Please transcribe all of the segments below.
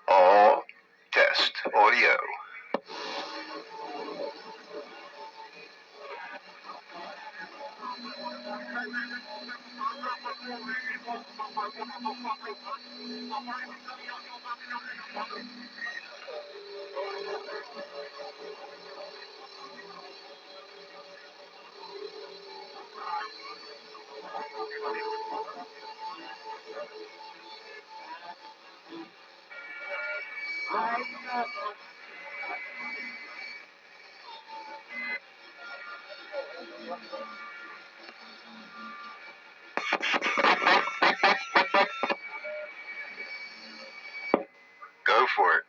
All test audio. Go for it.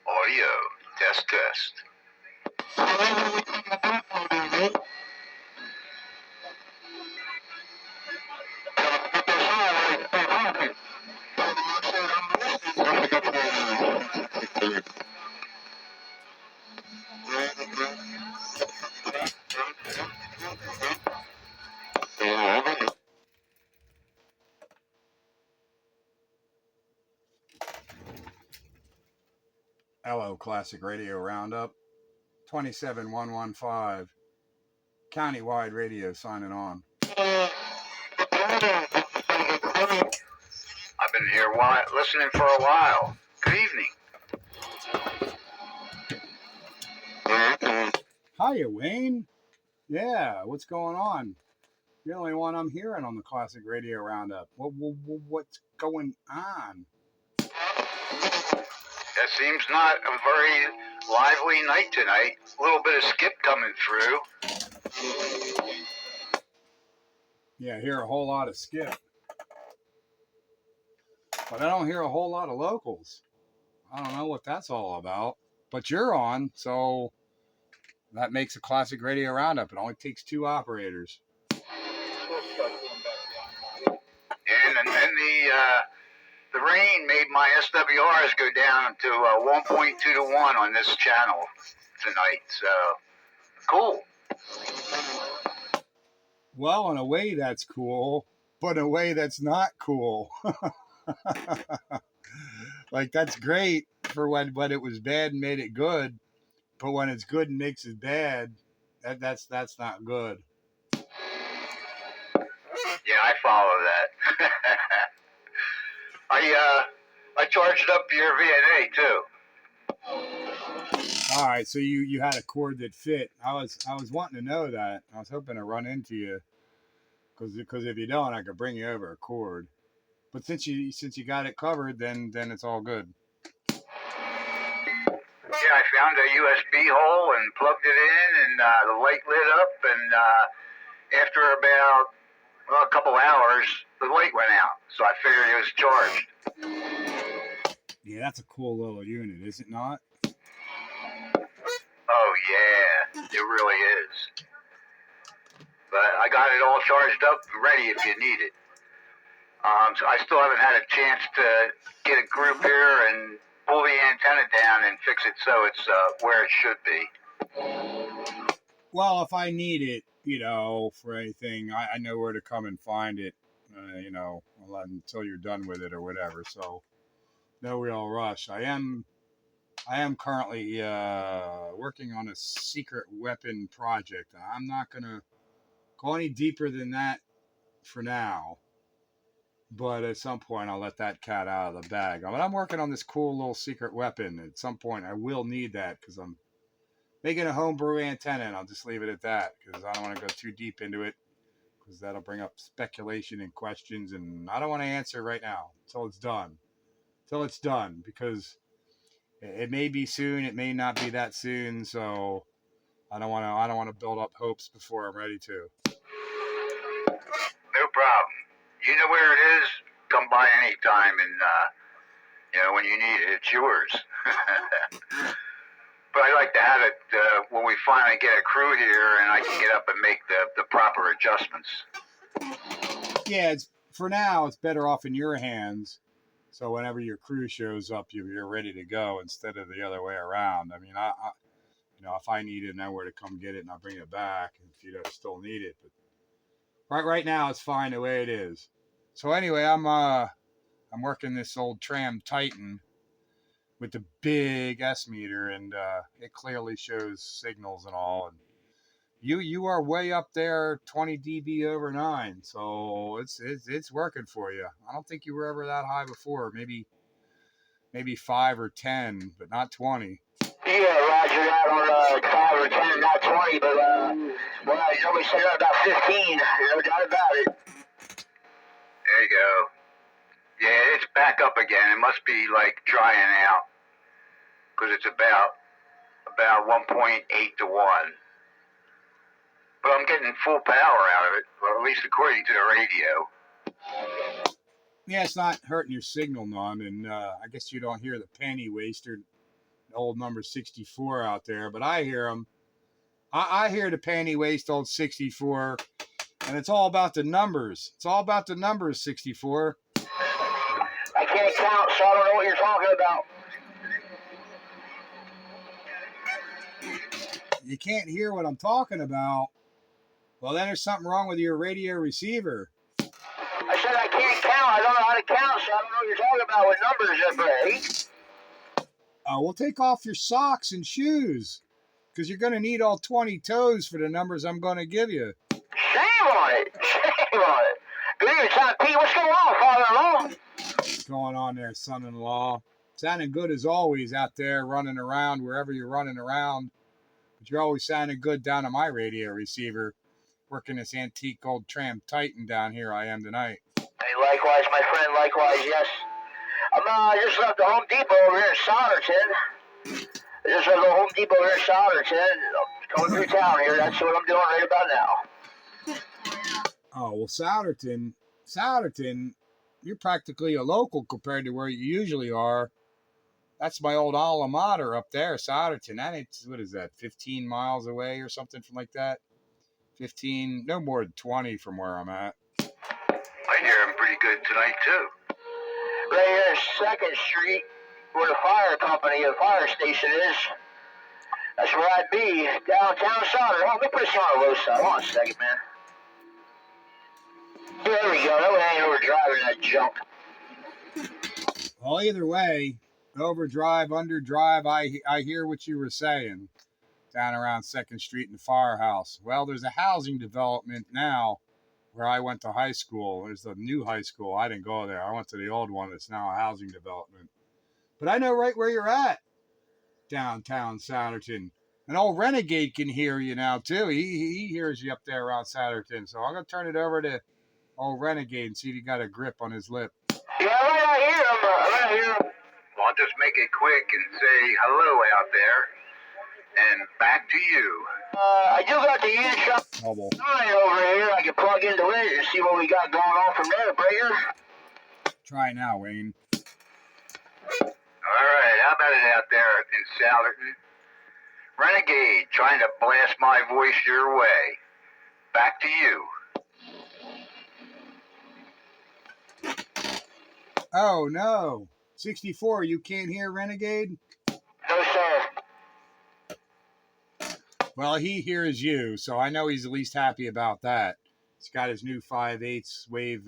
Audio. Test, test. Hello, Classic Radio Roundup, 27115, countywide radio signing on. I've been here listening for a while. Good evening. Hiya, Wayne. Yeah, what's going on? You're the only one I'm hearing on the Classic Radio Roundup. What's going on? It seems not a very lively night tonight. A little bit of skip coming through. Yeah, I hear a whole lot of skip. But I don't hear a whole lot of locals. I don't know what that's all about. But you're on, so that makes a Classic Radio Roundup. It only takes 2 operators. And then the rain made my SWRs go down to 1.2 to 1 on this channel tonight. So, cool. Well, in a way that's cool, but in a way that's not cool. Like, that's great for when it was bad and made it good. But when it's good and makes it bad, that's not good. Yeah, I follow that. I charged up your VNA too. All right, so you had a cord that fit. I was wanting to know that. I was hoping to run into you because if you don't, I could bring you over a cord. But since you got it covered, then it's all good. Yeah, I found a USB hole and plugged it in, and the light lit up. And after about a couple hours, the light went out. So I figured it was charged. Yeah, that's a cool little unit, is it not? Oh yeah, it really is. But I got it all charged up and ready if you need it. So I still haven't had a chance to get a group here and pull the antenna down and fix it so it's where it should be. Well, if I need it, for anything, I know where to come and find it. Until you're done with it or whatever. So no real rush. I am currently working on a secret weapon project. I'm not gonna go any deeper than that for now. But at some point, I'll let that cat out of the bag. I mean, I'm working on this cool little secret weapon. At some point, I will need that because I'm making a homebrew antenna, and I'll just leave it at that because I don't want to go too deep into it because that'll bring up speculation and questions, and I don't want to answer right now until it's done. Because it may be soon, it may not be that soon, so I don't want to build up hopes before I'm ready to. No problem. You know where it is. Come by anytime, and when you need it, it's yours. But I like to have it when we finally get a crew here, and I can get up and make the proper adjustments. Yeah, for now, it's better off in your hands. So whenever your crew shows up, you're ready to go instead of the other way around. I mean, if I need it, I know where to come get it, and I'll bring it back if you still need it. But right now, it's fine the way it is. So anyway, I'm working this old Tram Titan with the big S meter, and it clearly shows signals and all. And you are way up there, 20 dB over 9, so it's working for you. I don't think you were ever that high before. Maybe 5 or 10, but not 20. Yeah, Roger that on 5 or 10, not 20, but nobody said that about 15, no doubt about it. There you go. Yeah, it's back up again. It must be like drying out because it's about 1.8 to 1. But I'm getting full power out of it, well, at least according to the radio. Yeah, it's not hurting your signal none, and I guess you don't hear the penny waster, old number 64 out there, but I hear them. I hear the penny waste old 64, and it's all about the numbers. It's all about the numbers, 64. I can't count, so I don't know what you're talking about. You can't hear what I'm talking about. Well, then there's something wrong with your radio receiver. I said I can't count. I don't know how to count, so I don't know what you're talking about with numbers, We'll take off your socks and shoes because you're going to need all 20 toes for the numbers I'm going to give you. Shame on it. Shame on it. Good evening, son. Pete, what's going on, father-in-law? What's going on there, son-in-law? Sounding good as always out there running around wherever you're running around. But you're always sounding good down on my radio receiver. Working this antique old Tram Titan down here I am tonight. Hey, likewise, my friend, likewise, yes. I just left the Home Depot over here in Solderton. Coming through town here. That's what I'm doing right about now. Oh, well, Souderton, you're practically a local compared to where you usually are. That's my old alma mater up there, Souderton. That ain't, what is that, 15 miles away or something like that? 15, no more than 20 from where I'm at. I hear him pretty good tonight, too. Right here is 2nd Street, where the fire company, the fire station is. That's where I'd be, downtown Solder. Let me put this on a low side. Hold on a second, man. There we go. That way I ain't overdriving that junk. Well, either way, overdrive, underdrive, I hear what you were saying. down around 2nd Street in the firehouse. Well, there's a housing development now where I went to high school. There's the new high school. I didn't go there. I went to the old one that's now a housing development. But I know right where you're at, downtown Souderton. An old renegade can hear you now, too. He hears you up there around Souderton. So I'm going to turn it over to old renegade and see if he got a grip on his lip. Yeah, I hear him. I hear him. Well, I'll just make it quick and say hello out there. And back to you. I do got the earshot sign over here. I can plug into it and see what we got going on from there, Breaker. Try it now, Wayne. All right, how about it out there in Souderton? Renegade trying to blast my voice your way. Back to you. Oh, no. 64, you can't hear Renegade? No, sir. Well, he hears you, so I know he's at least happy about that. He's got his new 5/8 wave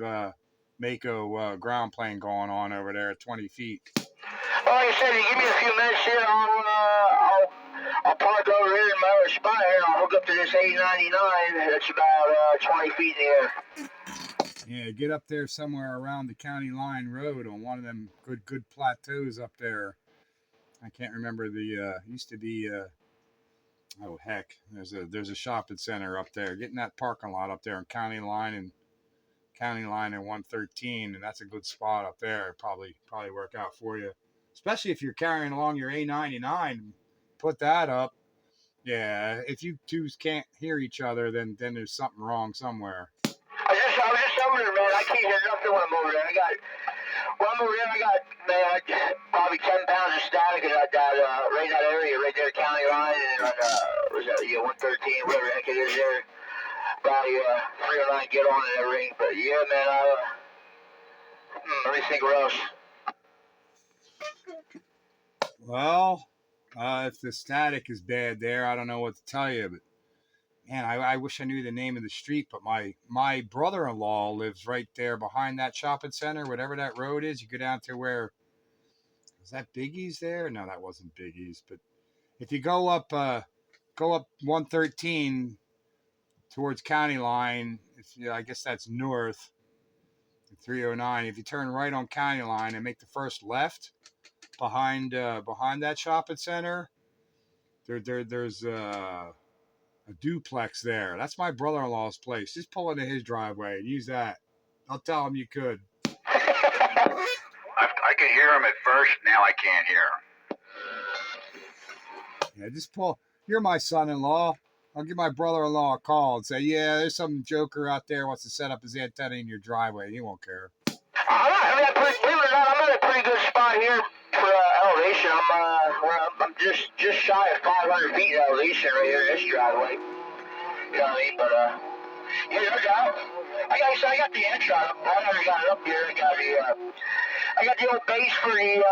Mako ground plane going on over there at 20 feet. Well, like I said, you give me a few minutes here, I'll park over here in my other spot here, and I'll hook up to this 899 that's about 20 feet in the air. Yeah, get up there somewhere around the county line road on one of them good plateaus up there. I can't remember the used to be oh heck, there's a shopping center up there. Get in that parking lot up there on County Line and 113, and that's a good spot up there. Probably work out for you, especially if you're carrying along your A99. Put that up. Yeah, if you two can't hear each other, then there's something wrong somewhere. I was just over there, man. I can't hear nothing when I'm over there. When I'm over there, I got, man, probably 10 pounds of static in that right in that area, right there, county line, and on, was that, 113, whatever the heck it is there. Probably 309 get on in that ring. But yeah, man, let me think what else. Well, if the static is bad there, I don't know what to tell you, but man, I wish I knew the name of the street, but my brother-in-law lives right there behind that shopping center, whatever that road is. You go down to where, was that Biggie's there? No, that wasn't Biggie's. But if you go up 113 towards County Line, I guess that's north, 309. If you turn right on County Line and make the first left behind that shopping center, there's a duplex there. That's my brother-in-law's place. Just pull into his driveway and use that. I'll tell him you could. I could hear him at first. Now I can't hear him. Yeah, just pull. You're my son-in-law. I'll give my brother-in-law a call and say, yeah, there's some joker out there wants to set up his antenna in your driveway. He won't care. I'm at a pretty good spot here for elevation. I'm just shy of 500 feet elevation right here in this driveway. You know what I mean? But yeah, no doubt. I got the intro. I already got it up here. I got the old base for the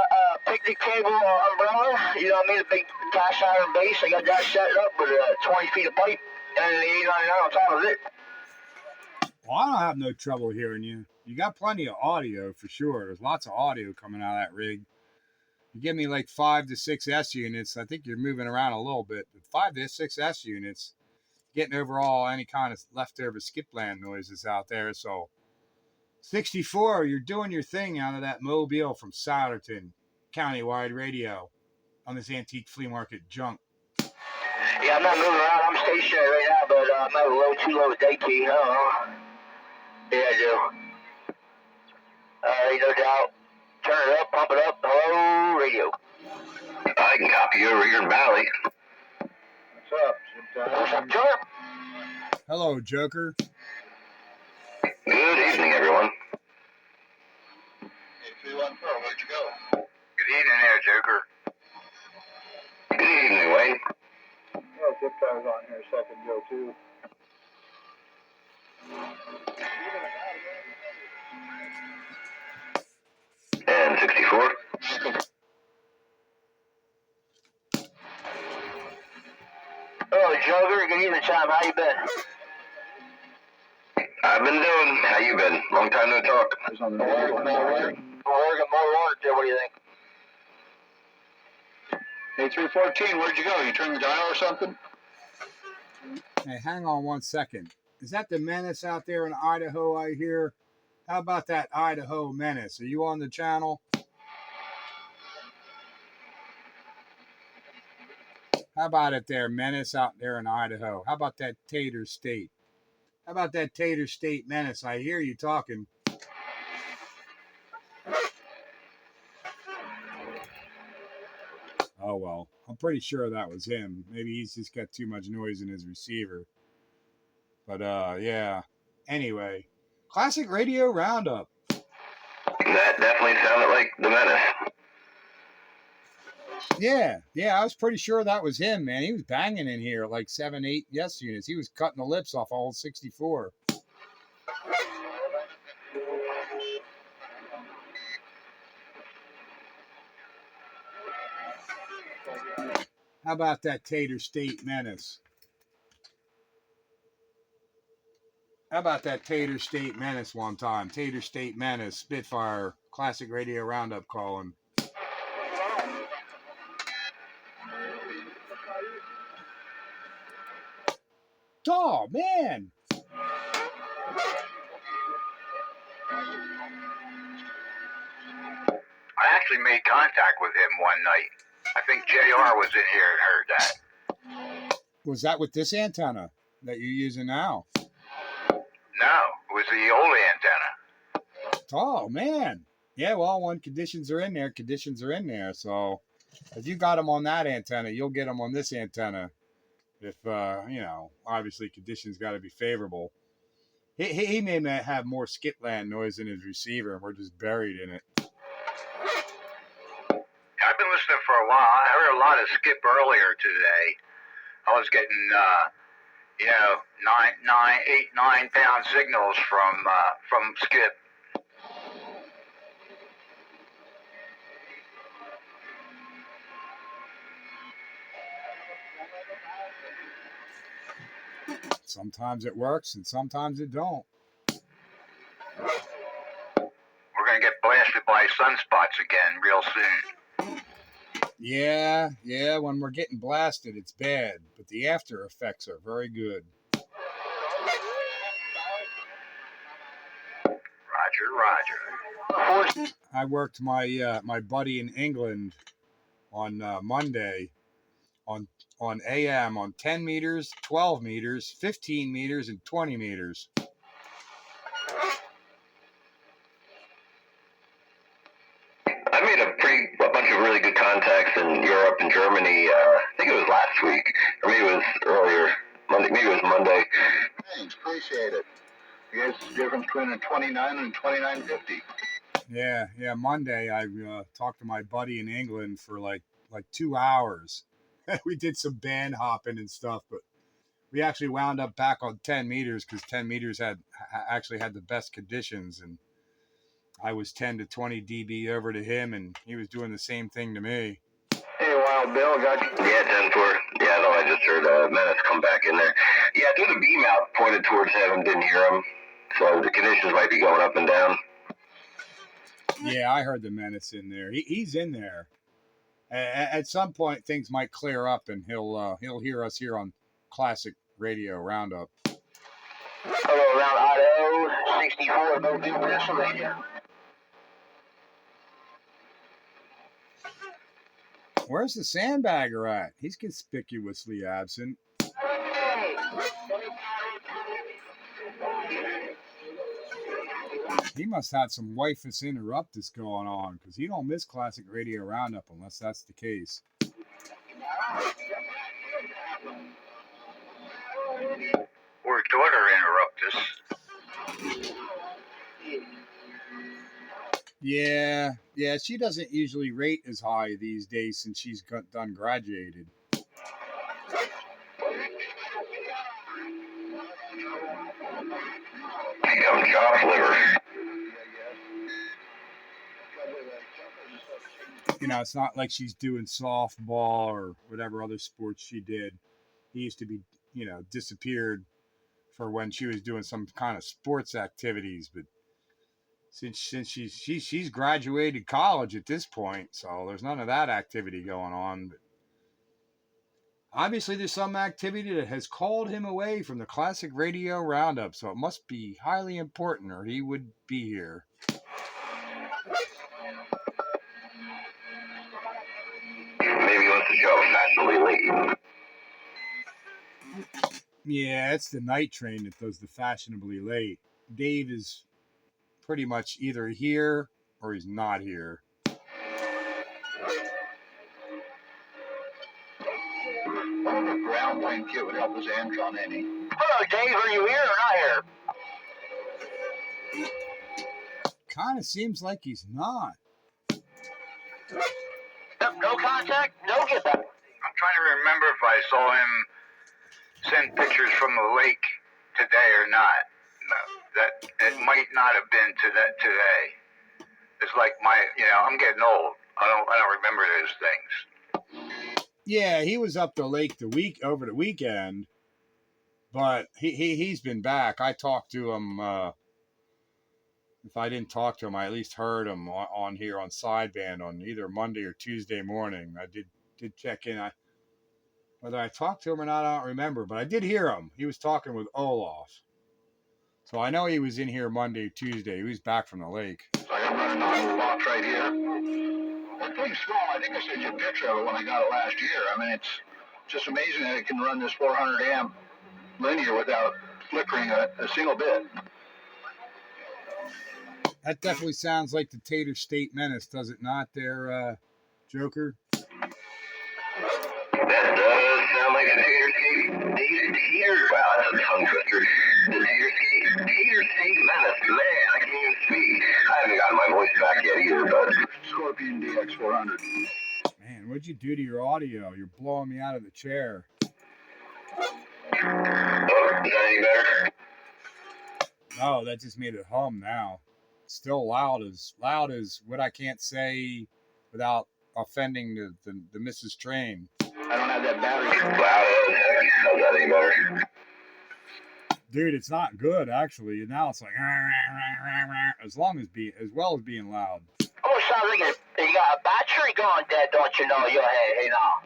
picnic table umbrella. You know what I mean? The big cast iron base. I got that set up with 20 feet of pipe and the 899 on top of it. Well, I don't have no trouble hearing you. You got plenty of audio for sure. There's lots of audio coming out of that rig. You give me like 5 to 6 S units. I think you're moving around a little bit, but 5 to 6 S units, getting overall any kind of leftover skipland noises out there. So 64, you're doing your thing out of that mobile from Souderton, countywide radio on this antique flea market junk. Yeah, I'm not moving around. I'm stationary right now, but I'm at a too low day key. I don't know. Yeah, I do. No doubt. Turn it up, pump it up. Hello, radio. I can copy you over here in Valley. What's up, Joker? Hello, Joker. Good evening, everyone. Hey, 314, where'd you go? Good evening there, Joker. Good evening, Wayne. Yeah, zip time's on here a second ago, too. And 64. Oh, Joker, good evening, Tom. How you been? I've been doing. How you been? Long time no talk. More work. What do you think? Hey, 314, where'd you go? You turned the dial or something? Hey, hang on 1 second. Is that the Menace out there in Idaho I hear? How about that Idaho Menace? Are you on the channel? How about it there, Menace out there in Idaho? How about that Tater State? How about that Tater State Menace? I hear you talking. Oh, well, I'm pretty sure that was him. Maybe he's just got too much noise in his receiver. But, yeah. Anyway, Classic Radio Roundup. That definitely sounded like the Menace. Yeah, I was pretty sure that was him, man. He was banging in here like 7, 8 yes units. He was cutting the lips off old 64. How about that Tater State Menace? How about that Tater State Menace one time? Tater State Menace, Spitfire, Classic Radio Roundup calling. Oh, man. I actually made contact with him one night. I think JR was in here and heard that. Was that with this antenna that you're using now? No, it was the old antenna. Oh, man. Yeah, well, when conditions are in there, conditions are in there. So if you got them on that antenna, you'll get them on this antenna. If, obviously conditions got to be favorable. He may have more skitland noise in his receiver, and we're just buried in it. I've been listening for a while. I heard a lot of Skip earlier today. I was getting, 9 pound signals from Skip. Sometimes it works, and sometimes it don't. We're going to get blasted by sunspots again real soon. Yeah, when we're getting blasted, it's bad, but the after effects are very good. Roger. I worked my buddy in England on Monday on AM on 10 meters, 12 meters, 15 meters, and 20 meters. I made a bunch of really good contacts in Europe and Germany. I think it was last week, or maybe it was earlier. Maybe it was Monday. Thanks, appreciate it. Yes, the difference between a 29 and 2950. Yeah. Monday I talked to my buddy in England for like 2 hours. We did some band hopping and stuff, but we actually wound up back on 10 meters because 10 meters actually had the best conditions, and I was 10 to 20 dB over to him, and he was doing the same thing to me. Hey, Wild Bill, got you. Yeah, 10-4. Yeah, I know I just heard Menace come back in there. Yeah, I threw the beam out, pointed towards him, didn't hear him. So the conditions might be going up and down. Yeah, I heard the Menace in there. He's in there. At some point, things might clear up, and he'll hear us here on Classic Radio Roundup. Hello, around Idaho, 64, Mobile, Pennsylvania. Where's the sandbagger at? He's conspicuously absent. He must have some wifus interruptus going on, because he don't miss Classic Radio Roundup unless that's the case. Or daughter interruptus. Yeah, she doesn't usually rate as high these days since she's done graduated. Become chop liver. It's not like she's doing softball or whatever other sports she did. He used to be, disappeared for when she was doing some kind of sports activities, but since she's graduated college at this point, so there's none of that activity going on. But Obviously, there's some activity that has called him away from the classic radio roundup, so it must be highly important or he would be here. Maybe he wants to show fashionably late. Yeah, it's the night train that does the fashionably late. Dave is pretty much either here or he's not here. Well, the ground plane kit would help us Amtron any. Hello, Dave. Are you here or not here? Kind of seems like he's not. No contact? No get back. I'm trying to remember if I saw him send pictures from the lake today or not. No, that it might not have been today. It's like I'm getting old. I don't remember those things. Yeah, he was up the lake over the weekend, but he's been back. I talked to him. If I didn't talk to him, I at least heard him on here on sideband on either Monday or Tuesday morning. I did check in. Whether I talked to him or not, I don't remember, but I did hear him. He was talking with Olaf. So I know he was in here Monday or Tuesday. He was back from the lake. So I'm running on the box right here. That thing's small. I think I sent you a picture of it when I got it last year. I mean, it's just amazing that it can run this 400 amp linear without flickering a single bit. That definitely sounds like the Tater State Menace, does it not, there, Joker? That does sound like a Tater State. Wow, that's a tongue twister. The Tater State Menace. Man, I can't even speak. I haven't gotten my voice back yet either, but. Scorpion DX400. Man, what'd you do to your audio? You're blowing me out of the chair. Oh, is that any better? No, that just made it hum now. It's still loud as what I can't say without offending the Mrs. Train. I don't have that battery. Loud as heck. How's that any better? Dude, it's not good actually. Now it's like as well as being loud. Oh, sounds like you got a battery going dead, don't you know? Hey now.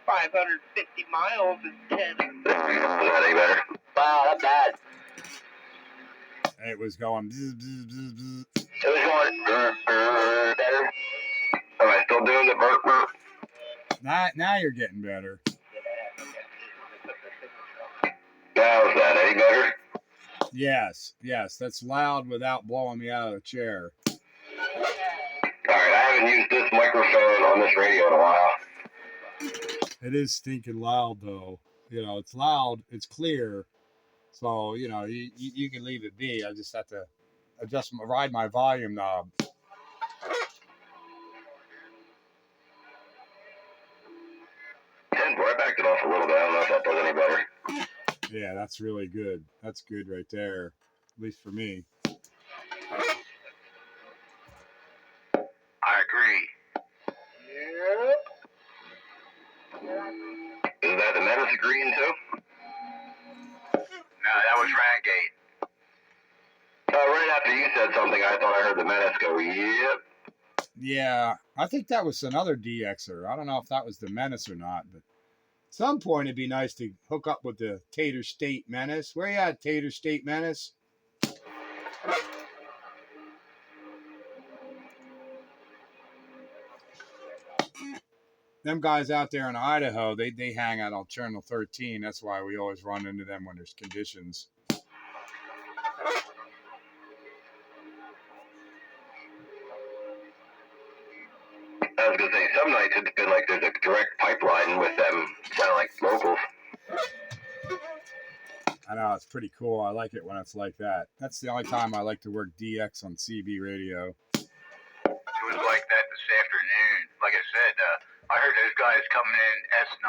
550 miles is 10. Is that any better? Wow, that's bad. It was going bzz, bzz, bzz, bzz. It was going better. Am I still doing the burp? Now you're getting better. Now is that any better? Yes, that's loud without blowing me out of the chair. Alright, I haven't used this microphone on this radio in a while. It is stinking loud though. It's loud, it's clear. So, you can leave it be. I just have to ride my volume knob. And I backed it off a little bit. I don't know if that does any better. Yeah, that's really good. That's good right there. At least for me. I agree. Is that the Menace agreeing too? No, that was Renegade. Right after you said something, I thought I heard the Menace go, yep. Yeah, I think that was another DXer. I don't know if that was the Menace or not, but at some point it'd be nice to hook up with the Tater State Menace. Where you at, Tater State Menace? Them guys out there in Idaho, they hang out on Channel 13. That's why we always run into them when there's conditions. I was going to say, some nights it's been like there's a direct pipeline with them, kind of like locals. I know, it's pretty cool. I like it when it's like that. That's the only time I like to work DX on CB radio. It was like that this afternoon. Like I said, I heard those guys coming in S9.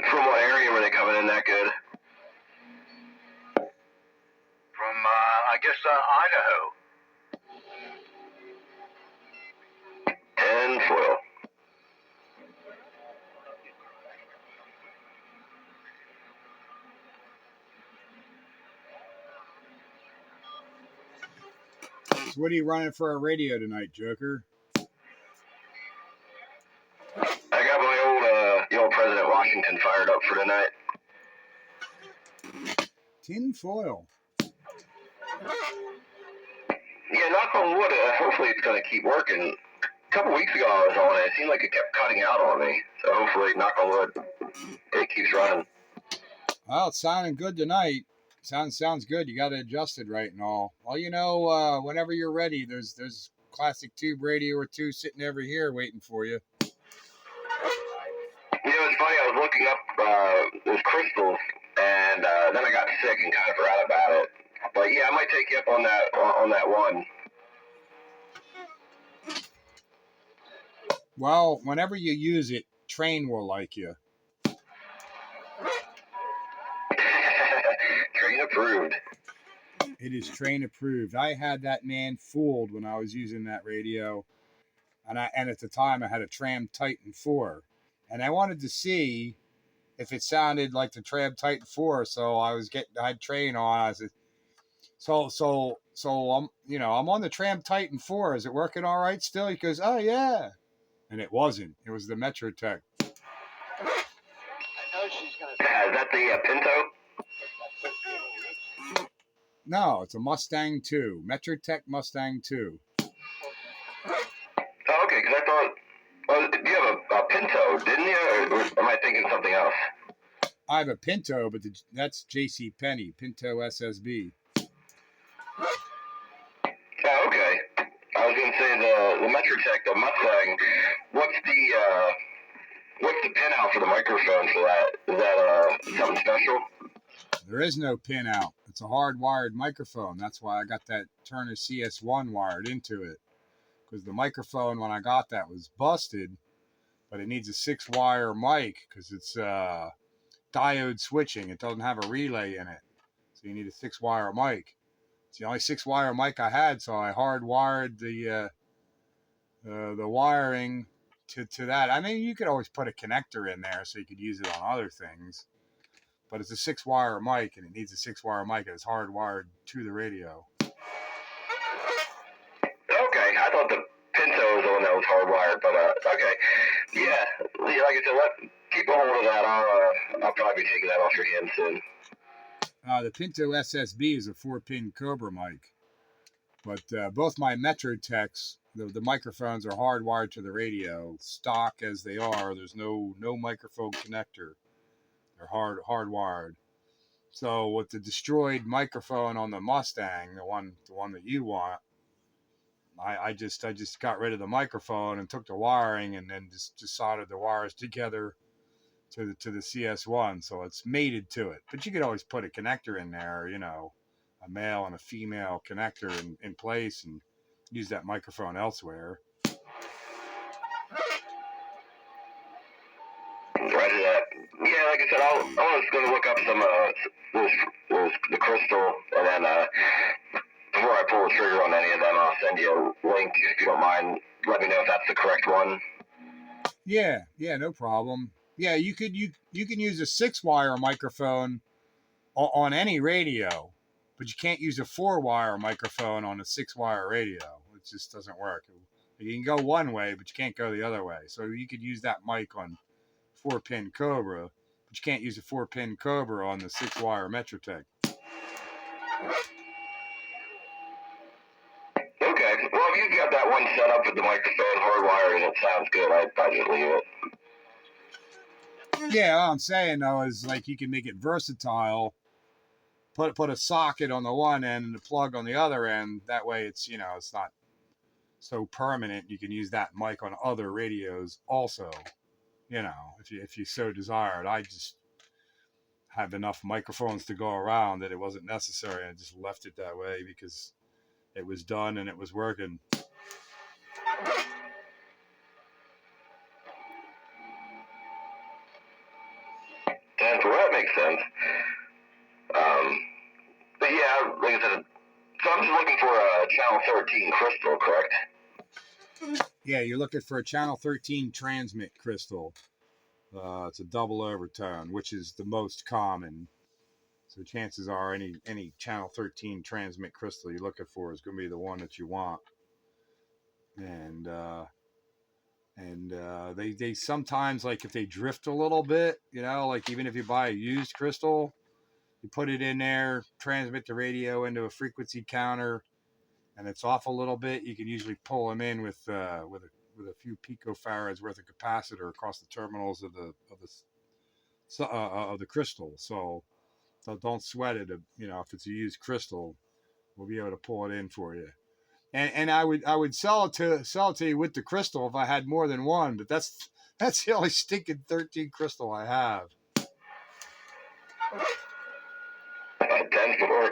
From what area were they coming in that good? From, I guess, Idaho. And foil. So what are you running for a radio tonight, Joker? I got my the old President Washington fired up for tonight. Tin foil. Yeah, knock on wood. Hopefully it's going to keep working. A couple weeks ago I was on it. It seemed like it kept cutting out on me. So hopefully, knock on wood, it keeps running. Well, it's sounding good tonight. Sounds good. You got to adjust it right and all. Well, you know, whenever you're ready, there's classic tube radio or two sitting over here waiting for you. You know, it's funny. I was looking up those crystals, and then I got sick and kind of forgot about it. But yeah, I might take you up on that one. Well, whenever you use it, Train will like you. Train approved. It is Train approved. I had that man fooled when I was using that radio, and at the time I had a Tram Titan 4, and I wanted to see if it sounded like the Tram Titan 4. So I had Train on. I said, so I'm I'm on the Tram Titan 4. Is it working all right still? He goes, oh yeah, and it wasn't. It was the Metro Tech. I know she's gonna. Is that the Pinto? No, it's a Mustang 2, Metro Tech Mustang 2. Oh, okay, because I thought, you have a Pinto, didn't you? Or am I thinking something else? I have a Pinto, but that's J.C. Penney, Pinto SSB. Oh, okay. I was going to say the Metrotech, the Mustang. What's the pin out for the microphone for that? Is that something special? There is no pin out. It's a hardwired microphone. That's why I got that Turner CS1 wired into it. Because the microphone, when I got that, was busted, but it needs a 6-wire mic because it's diode switching. It doesn't have a relay in it. So you need a 6-wire mic. It's the only 6-wire mic I had, so I hardwired the wiring to that. I mean, you could always put a connector in there so you could use it on other things. But it's a 6-wire mic, and it needs a 6-wire mic, and it's hardwired to the radio. Okay, I thought the Pinto was the one that was hardwired, but okay, yeah. Like I said, keep a hold of that. I'll probably be taking that off your hands soon. The Pinto SSB is a 4-pin Cobra mic, but both my Metro Techs, the microphones are hardwired to the radio, stock as they are. There's no microphone connector. They're hardwired. So with the destroyed microphone on the Mustang, the one that you want, I just got rid of the microphone and took the wiring and then just soldered the wires together to the CS1, so it's mated to it. But you could always put a connector in there, a male and a female connector in place, and use that microphone elsewhere. Roger that. Yeah, like I said, I was going to look up some the crystal, and then before I pull the trigger on any of them, I'll send you a link if you don't mind. Let me know if that's the correct one. Yeah, no problem. Yeah, you can use a 6-wire microphone on any radio, but you can't use a 4-wire microphone on a 6-wire radio. It just doesn't work. You can go one way, but you can't go the other way. So you could use that mic on 4-pin Cobra, but you can't use a 4-pin Cobra on the 6-wire Metrotech. Okay. Well, if you've got that one set up with the microphone hardwired and it sounds good, I'd just leave it. Yeah, all I'm saying though is like you can make it versatile. Put a socket on the one end and a plug on the other end. That way, it's it's not so permanent. You can use that mic on other radios also. If you so desired. I just have enough microphones to go around that it wasn't necessary. I just left it that way because it was done and it was working. Well, that makes sense. But yeah, like I said, so I'm just looking for a channel 13 crystal, correct? Yeah, you're looking for a channel 13 transmit crystal. It's a double overtone, which is the most common. So chances are any channel 13 transmit crystal you're looking for is going to be the one that you want. And they sometimes, like if they drift a little bit, you know, like even if you buy a used crystal, you put it in there, transmit the radio into a frequency counter, and it's off a little bit, you can usually pull them in with a few picofarads worth of capacitor across the terminals of the crystal. So don't sweat it. You know, if it's a used crystal, we'll be able to pull it in for you. And I would sell it to you with the crystal if I had more than one, but that's the only stinking 13 crystal I have. 10-4.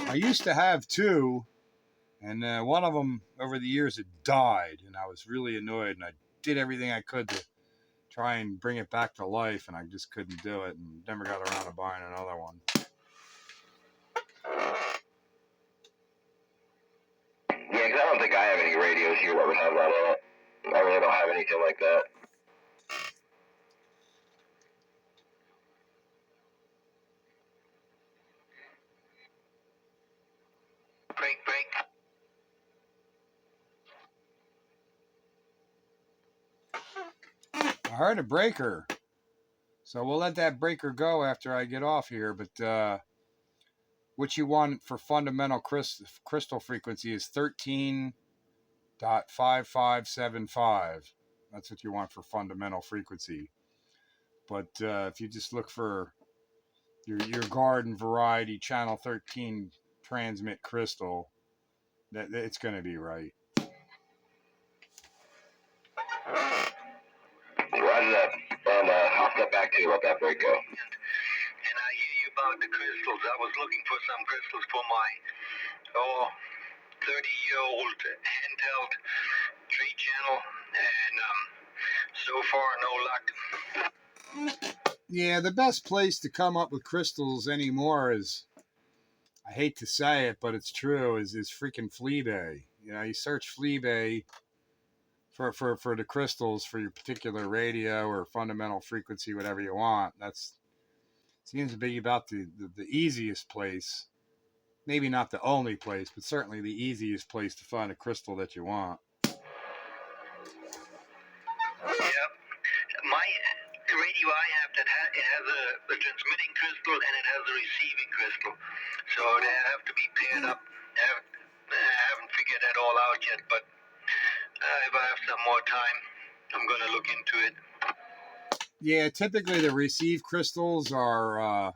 I used to have two, and one of them over the years had died, and I was really annoyed, and I did everything I could to try and bring it back to life, and I just couldn't do it, and never got around to buying another one. Yeah, because I don't think I have any radios here that would have that in it. I really don't have anything like that. Break. I heard a breaker, so we'll let that breaker go after I get off here, but what you want for fundamental crystal frequency is 13.5575. That's what you want for fundamental frequency. But if you just look for your garden variety channel 13 transmit crystal, that it's going to be right. Roger that. And I'll get back to you about that break go. And I hear you about the crystals. I was looking for some crystals for my 30-year-old handheld 3-channel, and so far no luck. Yeah, the best place to come up with crystals anymore is, I hate to say it, but it's true, is freaking Fleabay. You know, you search Fleabay for the crystals for your particular radio or fundamental frequency, whatever you want. That's seems to be about the easiest place. Maybe not the only place, but certainly the easiest place to find a crystal that you want. Yeah, my radio I have it has a transmitting crystal and it has a receiving crystal, so they have to be paired up. I haven't figured that all out yet, but if I have some more time, I'm gonna look into it. Yeah, typically the receive crystals are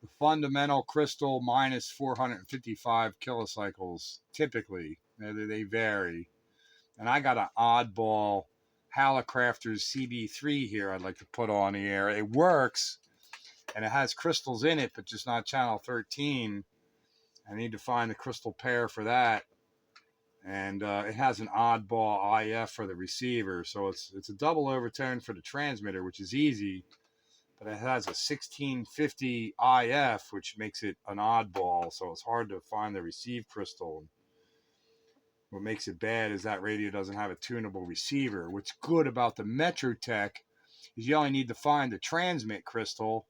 the fundamental crystal minus 455 kilocycles. Typically, they vary. And I got an oddball Hallicrafters CB3 here I'd like to put on the air. It works, and it has crystals in it, but just not channel 13. I need to find the crystal pair for that. And it has an oddball IF for the receiver, so it's a double overtone for the transmitter, which is easy. But it has a 1650 IF, which makes it an oddball, so it's hard to find the receive crystal. What makes it bad is that radio doesn't have a tunable receiver. What's good about the Metrotech is you only need to find the transmit crystal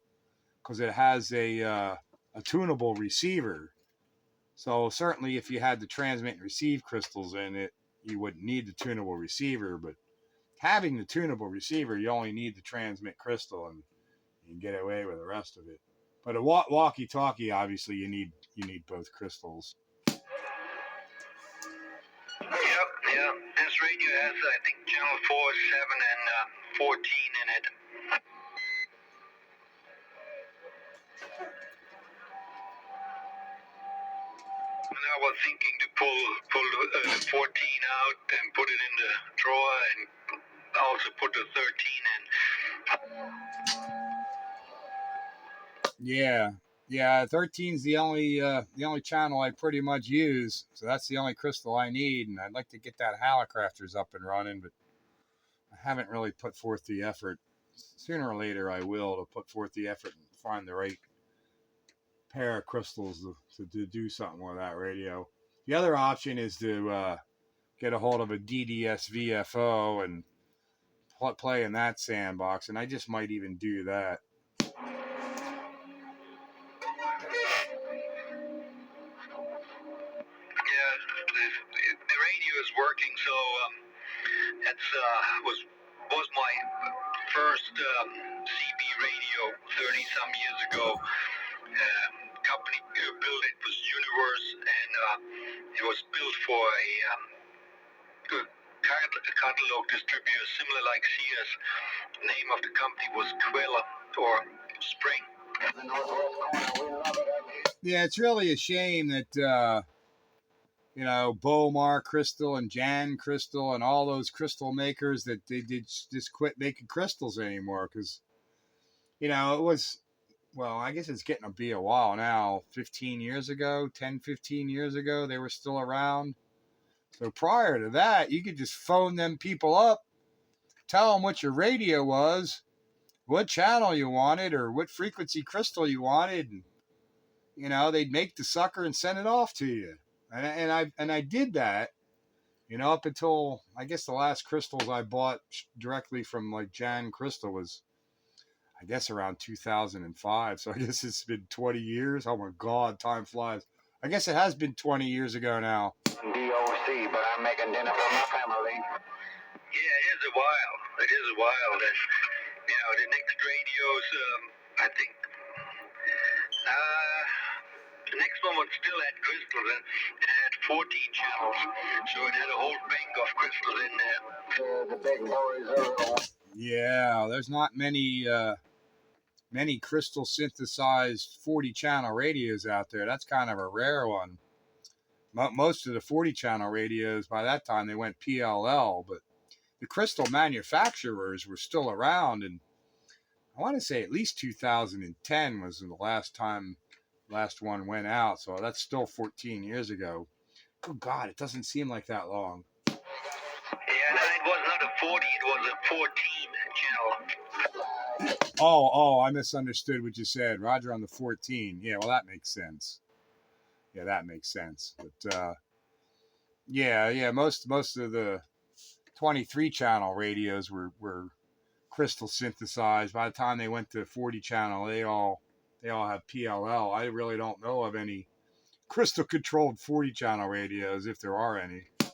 because it has a tunable receiver. So certainly if you had the transmit and receive crystals in it, you wouldn't need the tunable receiver. But having the tunable receiver, you only need the transmit crystal, and you can get away with the rest of it. But a walkie-talkie, obviously, you need both crystals. Yeah. This radio has, I think, channel 4, 7, and 14 in it. And I was thinking to pull the 14 out and put it in the drawer, and also put the 13 in. Yeah, 13's the only channel I pretty much use, so that's the only crystal I need, and I'd like to get that Hallicrafters up and running, but I haven't really put forth the effort. Sooner or later I will, to put forth the effort and find the right pair of crystals to do something with that radio. The other option is to get a hold of a DDS VFO and play in that sandbox, and I just might even do that. Yeah, the radio is working, so that's was my first CB radio 30 some years ago. Company built it was Universe, and it was built for a catalog distributor similar like Sears. The name of the company was Quella or Spring. Yeah, it's really a shame that you know, Bomar Crystal and Jan Crystal and all those crystal makers that they did just quit making crystals anymore, because you know it was, well, I guess it's getting to be a while now, 15 years ago, 10, 15 years ago, they were still around. So prior to that, you could just phone them people up, tell them what your radio was, what channel you wanted, or what frequency crystal you wanted, and you know they'd make the sucker and send it off to you. And I did that, you know, up until I guess the last crystals I bought directly from like Jan Crystal was, I guess, around 2005. So I guess it's been 20 years. Oh my God, time flies. I guess it has been 20 years ago now. DOC, but I'm making dinner for my family. Yeah, it is a while. It is a while. And, you know, the next radios, I think, the next one was still had crystals, and it had 14 channels, so it had a whole bank of crystals in there. The big boys. Yeah, there's not many crystal synthesized 40 channel radios out there. That's kind of a rare one. Most of the 40 channel radios, by that time, they went PLL, but the crystal manufacturers were still around, and I want to say at least 2010 was the last one went out, so that's still 14 years ago. Oh God, it doesn't seem like that long. Yeah, no, it was not a 40, it was a 14 channel. Oh, I misunderstood what you said. Roger on the 14. Yeah, well, that makes sense. Yeah, that makes sense. But yeah, most of the 23 channel radios were crystal synthesized. By the time they went to 40 channel, they all have PLL. I really don't know of any crystal controlled 40 channel radios, if there are any. Yeah,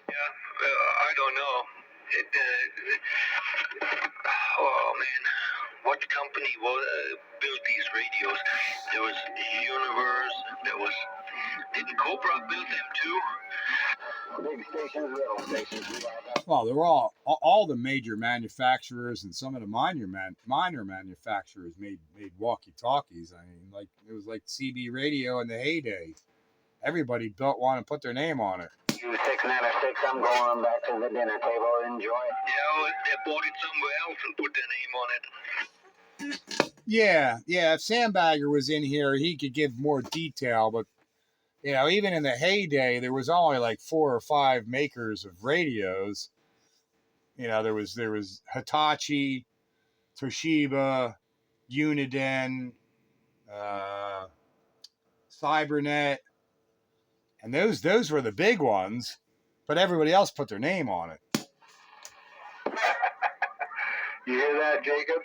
I don't know. Oh man, what company built these radios? There was Universe. Didn't Cobra build them too? Big stations, little stations. Well, they're all the major manufacturers, and some of the minor manufacturers made walkie talkies. I mean, like it was like CB radio in the heyday. Everybody built one and put their name on it. U696, I'm going back to the dinner table. Enjoy. Yeah, well, they bought it somewhere else and put their name on it. Yeah. If Sandbagger was in here, he could give more detail. But you know, even in the heyday, there was only like 4 or 5 makers of radios. You know, there was Hitachi, Toshiba, Uniden, Cybernet, and those were the big ones. But everybody else put their name on it. You hear that, Jacob?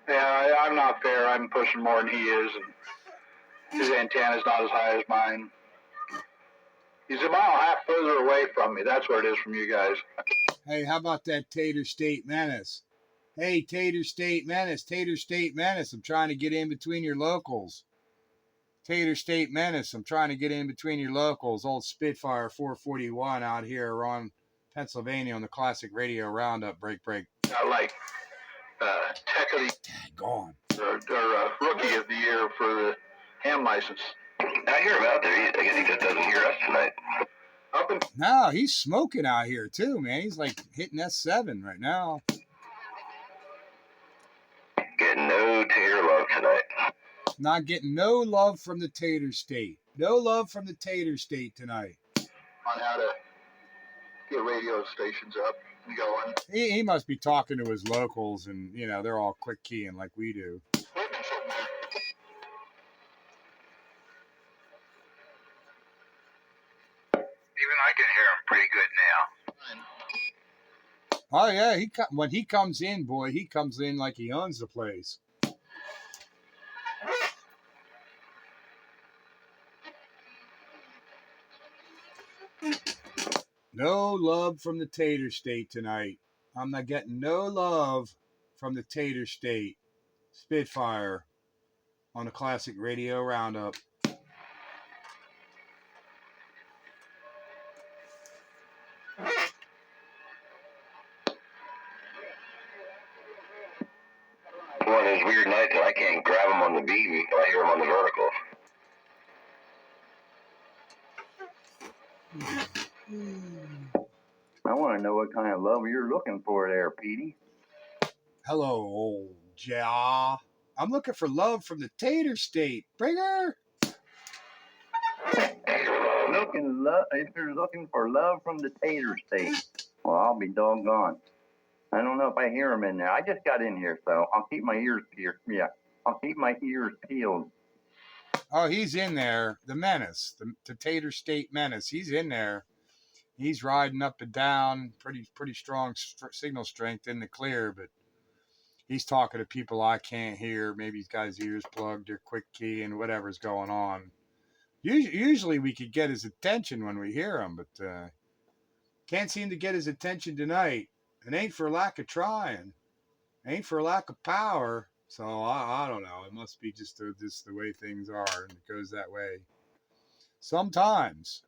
Yeah, I'm not fair. I'm pushing more than he is, and his antenna's not as high as mine. He's a mile and a half further away from me. That's what it is from you guys. Hey, how about that Tater State Menace? Hey, Tater State Menace, I'm trying to get in between your locals. Tater State Menace, I'm trying to get in between your locals. Old Spitfire 441 out here on Pennsylvania on the Classic Radio Roundup. Break. I like Tech of the Gone. or Rookie of the Year for the ham license. I hear him out there. I guess he just doesn't hear us tonight. No, he's smoking out here too, man. He's like hitting S7 right now. Getting no tater love tonight. Not getting no love from the Tater State. No love from the Tater State tonight. On how to get radio stations up. going. He must be talking to his locals, and you know they're all quick keying like we do. Even I can hear him pretty good now. Oh yeah, when he comes in, boy, he comes in like he owns the place. No love from the Tater State tonight. I'm not getting no love from the Tater State. Spitfire on the Classic Radio Roundup. One of those weird nights that I can't grab them on the beam, but I hear them on the vertical. I want to know what kind of love you're looking for there, Petey. Hello, old ja. I'm looking for love from the Tater State. Bring her. If you're looking for love from the Tater State, well, I'll be doggone. I don't know if I hear him in there. I just got in here, so I'll keep my ears peeled. Yeah, I'll keep my ears peeled. Oh, he's in there. The Menace, the Tater State Menace. He's in there. He's riding up and down, pretty strong signal strength in the clear, but he's talking to people I can't hear. Maybe he's got his ears plugged or quick key and whatever's going on. Usually we could get his attention when we hear him, but can't seem to get his attention tonight. It ain't for lack of trying. It ain't for lack of power. So I don't know. It must be just the way things are, and it goes that way. Sometimes.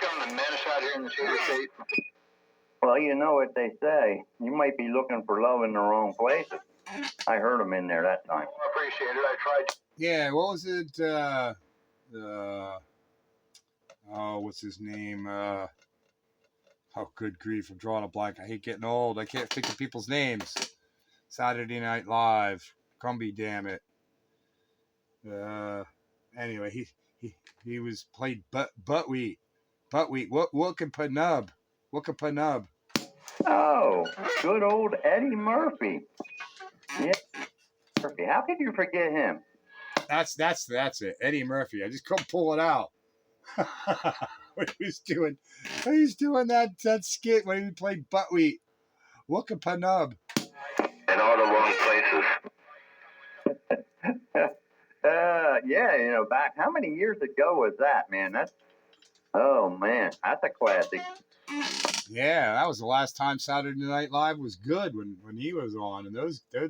Got the menace out here in the Tater State. Well, you know what they say. You might be looking for love in the wrong places. I heard him in there that time. I appreciate it. I tried. Yeah, what was it? What's his name? Oh, good grief. I'm drawing a blank. I hate getting old. I can't think of people's names. Saturday Night Live. Cumby, damn it. Anyway, he was played Buttweed. Wookapanub. Oh, good old Eddie Murphy. Yeah, Murphy. How could you forget him? That's it. Eddie Murphy. I just couldn't pull it out. When he was doing that skit when he played Buttweed. Wookapanub. In all the wrong places. Yeah, you know, back how many years ago was that, man? That's a classic. Yeah, that was the last time Saturday Night Live was good when he was on, and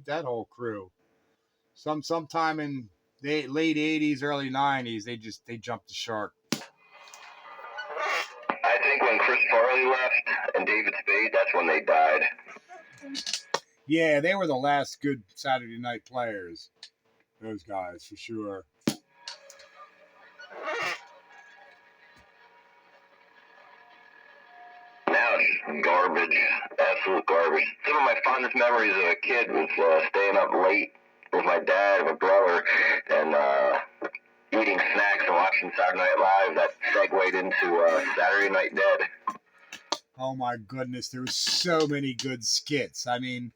that whole crew. Sometime in the late '80s, early '90s, they jumped the shark. I think when Chris Farley left and David Spade, that's when they died. Yeah, they were the last good Saturday night players. Those guys, for sure. Now it's just garbage. Absolute garbage. Some of my fondest memories of a kid was staying up late with my dad and my brother and eating snacks and watching Saturday Night Live. That segued into Saturday Night Dead. Oh my goodness, there were so many good skits. I mean,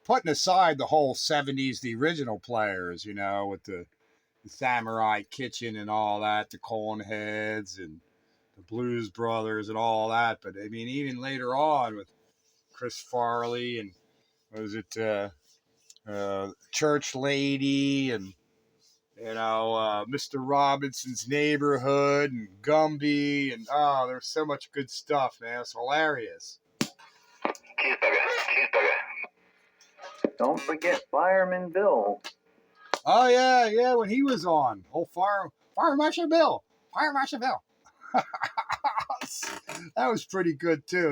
putting aside the whole '70s, the original players, you know, with the Samurai Kitchen and all that, the Coneheads and the Blues Brothers and all that. But I mean, even later on with Chris Farley and was it Church Lady and Mr. Robinson's Neighborhood and Gumby and there's so much good stuff, man. It's hilarious. Cheeseburger. Don't forget Fireman Bill. Oh yeah, when he was on. Oh, Fire Marshal Bill. That was pretty good too.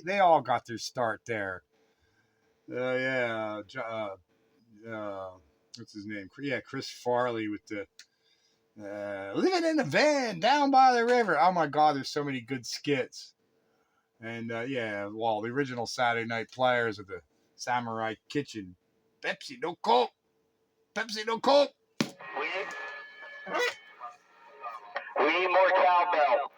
They all got their start there. What's his name? Yeah, Chris Farley with the living in the van down by the river. Oh my God, there's so many good skits. And the original Saturday Night Players of the Samurai Kitchen. Pepsi, no Coke. We need more cowbell.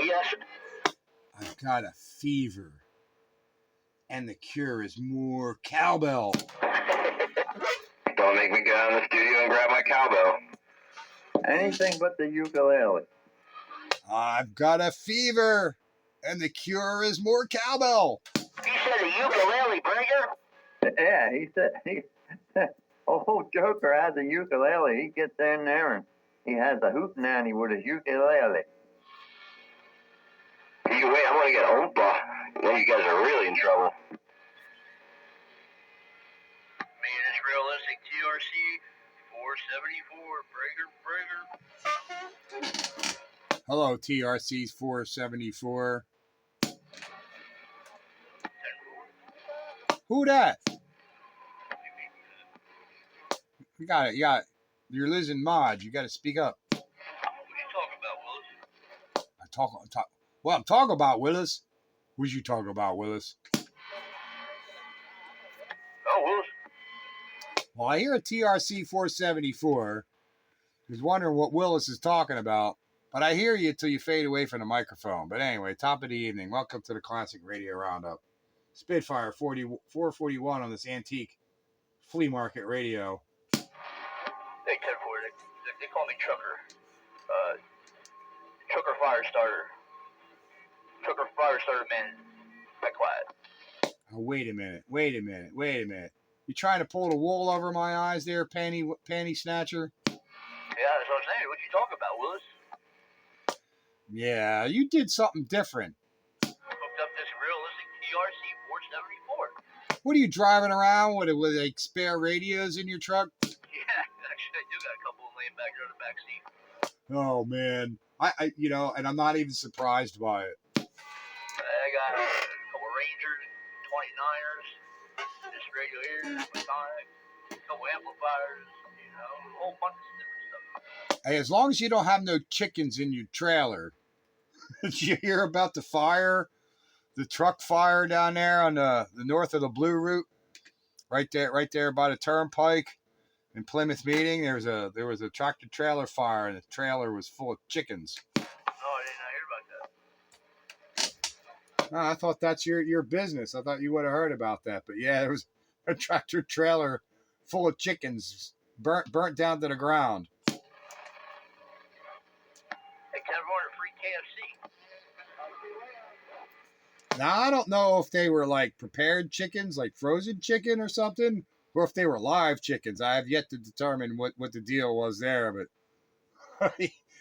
yes. I've got a fever, and the cure is more cowbell. Don't make me go out in the studio and grab my cowbell. Anything but the ukulele. I've got a fever, and the cure is more cowbell. You said a ukulele breaker? Yeah, he said old Joker has a ukulele. He gets in there and he has a hootenanny with his ukulele. You wait, I'm gonna get Oompa. Then you guys are really in trouble. Man, it's realistic TRC 474 breaker. Hello, TRC's 474. Who that? You got it. You're losing mod. You got to speak up. What are you talking about, Willis? I'm talking about Willis. What you talking about, Willis? Oh, Willis. Well, I hear a TRC 474. Was wondering what Willis is talking about, but I hear you until you fade away from the microphone. But anyway, top of the evening. Welcome to the Classic Radio Roundup. Spitfire 441 on this antique flea market radio. Hey, 10-4, they call me Trucker. Trucker Firestarter. Trucker Firestarter man. That quiet. Oh, wait a minute. You trying to pull the wool over my eyes there, panty snatcher? Yeah, that's what I'm saying. What you talking about, Willis? Yeah, you did something different. Hooked up this realistic TRC 474. What are you driving around with like spare radios in your truck? Yeah, actually, I do got a couple laying back there in the back seat. Oh man, I and I'm not even surprised by it. I got a couple Rangers, 29ers, this radio here, Sonic, a couple amplifiers, a whole bunch of different stuff. Hey, as long as you don't have no chickens in your trailer. Did you hear about the fire? The truck fire down there on the north of the Blue Route? Right there by the turnpike in Plymouth Meeting. There was a tractor trailer fire and the trailer was full of chickens. Oh, I did not hear about that. Oh, I thought that's your business. I thought you would have heard about that. But yeah, there was a tractor trailer full of chickens burnt down to the ground. Hey, can I order free KFC? Now, I don't know if they were like prepared chickens, like frozen chicken or something, or if they were live chickens. I have yet to determine what the deal was there, but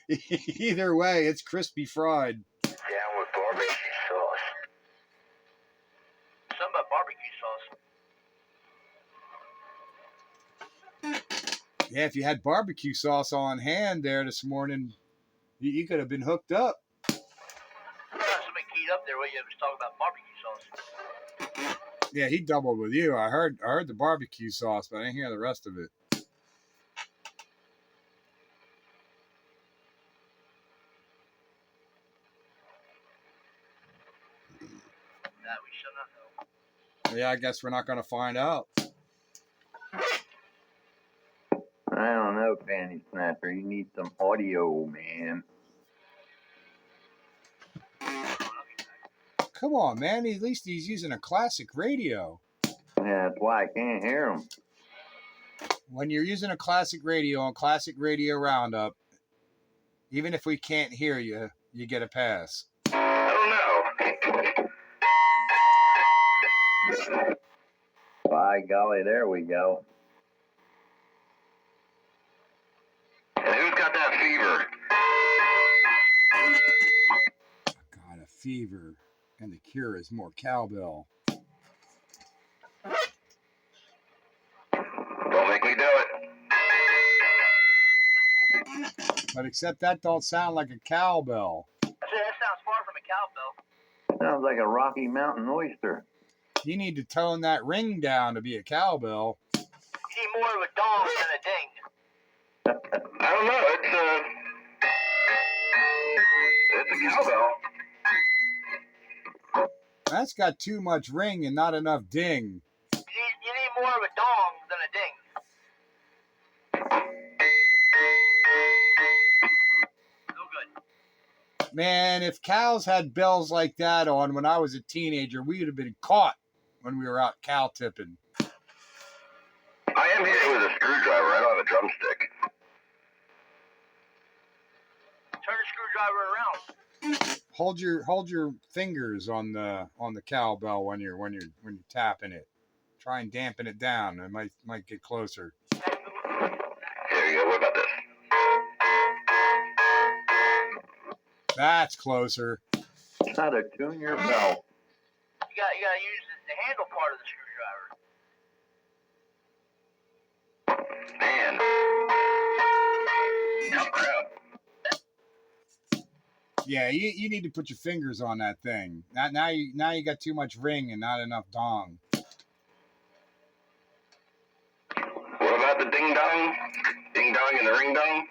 either way, it's crispy fried. Down with barbecue sauce. Something about barbecue sauce. Yeah, if you had barbecue sauce on hand there this morning, you could have been hooked up. Somebody keyed up there while you was talking about barbecue sauce. Yeah, he doubled with you. I heard the barbecue sauce, but I didn't hear the rest of it. That we shall not know. Yeah, I guess we're not going to find out. I don't know, Panty Snatcher. You need some audio, man. Come on, man. At least he's using a classic radio. Yeah, that's why I can't hear him. When you're using a classic radio on Classic Radio Roundup, even if we can't hear you, you get a pass. I don't know. By golly, there we go. And who's got that fever? I got a fever, and the cure is more cowbell. Don't make me do it. But except that don't sound like a cowbell. I said that sounds far from a cowbell. Sounds like a Rocky Mountain oyster. You need to tone that ring down to be a cowbell. You need more of a dong than a ding. I don't know. It's a cowbell. That's got too much ring and not enough ding. You need more of a dong than a ding. No good. Man, if cows had bells like that on when I was a teenager, we would have been caught when we were out cow tipping. I am hitting it with a screwdriver. I don't have a drumstick. Turn the screwdriver around. Hold your fingers on the cowbell when you're tapping it. Try and dampen it down. It might get closer. There you go. What about this? That's closer. How to tune your bell. You gotta use the handle part of the screwdriver. Man. Oh, crap. Yeah, you need to put your fingers on that thing. Now you got too much ring and not enough dong. What about the ding dong? Ding dong and the ring dong?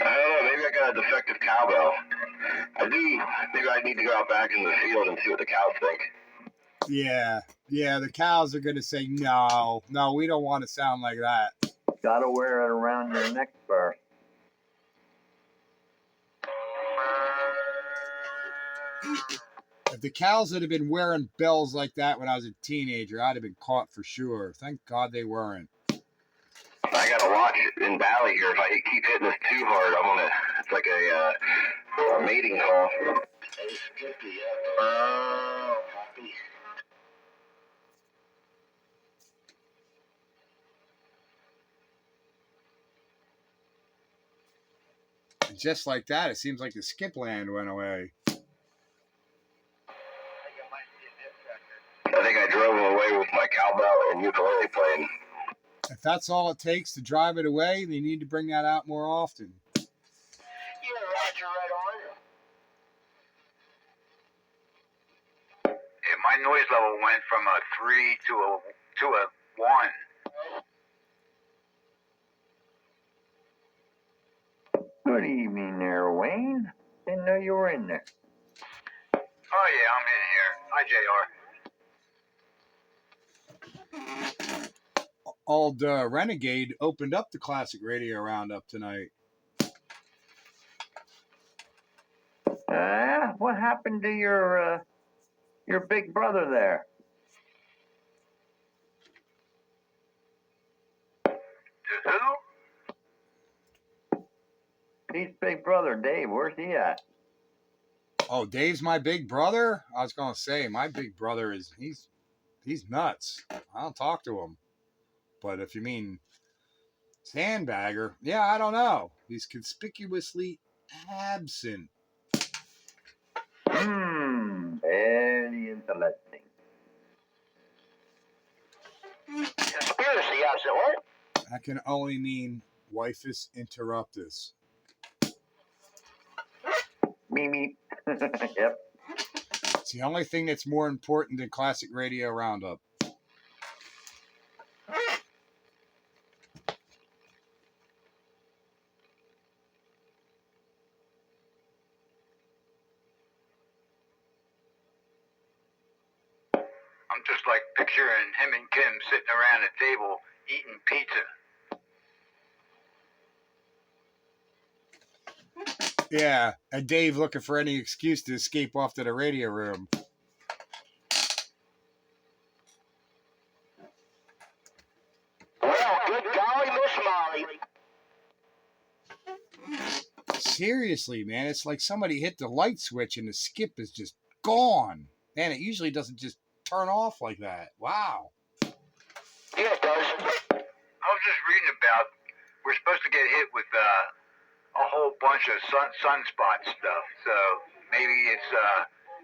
I don't know, maybe I got a defective cowbell. I do. Maybe I need to go out back in the field and see what the cows think. Yeah, the cows are going to say, no, we don't want to sound like that. Gotta wear it around your neck first. If the cows had been wearing bells like that when I was a teenager, I'd have been caught for sure. Thank God they weren't. I gotta watch it in Valley here. If I keep hitting this too hard, I'm gonna. It's like a mating call. It's 50, yeah. Oh, puppy. And just like that, it seems like the skip land went away. I think I drove him away with my cowbell and ukulele playing. If that's all it takes to drive it away, they need to bring that out more often. Yeah, Roger, right on. Yeah, my noise level went from a 3 to a 1. Good evening there, Wayne. Didn't know you were in there. Oh yeah, I'm in here. Hi, JR. Old Renegade opened up the Classic Radio Roundup tonight. What happened to your big brother there? To who? Pete's big brother, Dave. Where's he at? Oh, Dave's my big brother? I was going to say, my big brother he's nuts. I don't talk to him. But if you mean sandbagger, yeah, I don't know. He's conspicuously absent. Very interesting. Conspiracy, I said, what? That can only mean wifus interruptus. Mimi. Yep. It's the only thing that's more important than Classic Radio Roundup. I'm just like picturing him and Kim sitting around a table eating pizza. Yeah, and Dave looking for any excuse to escape off to the radio room. Well, good golly, Miss Molly. Seriously, man, it's like somebody hit the light switch and the skip is just gone. Man, it usually doesn't just turn off like that. Wow. Yeah, it does. I was just reading about we're supposed to get hit with a whole bunch of sunspot stuff, so maybe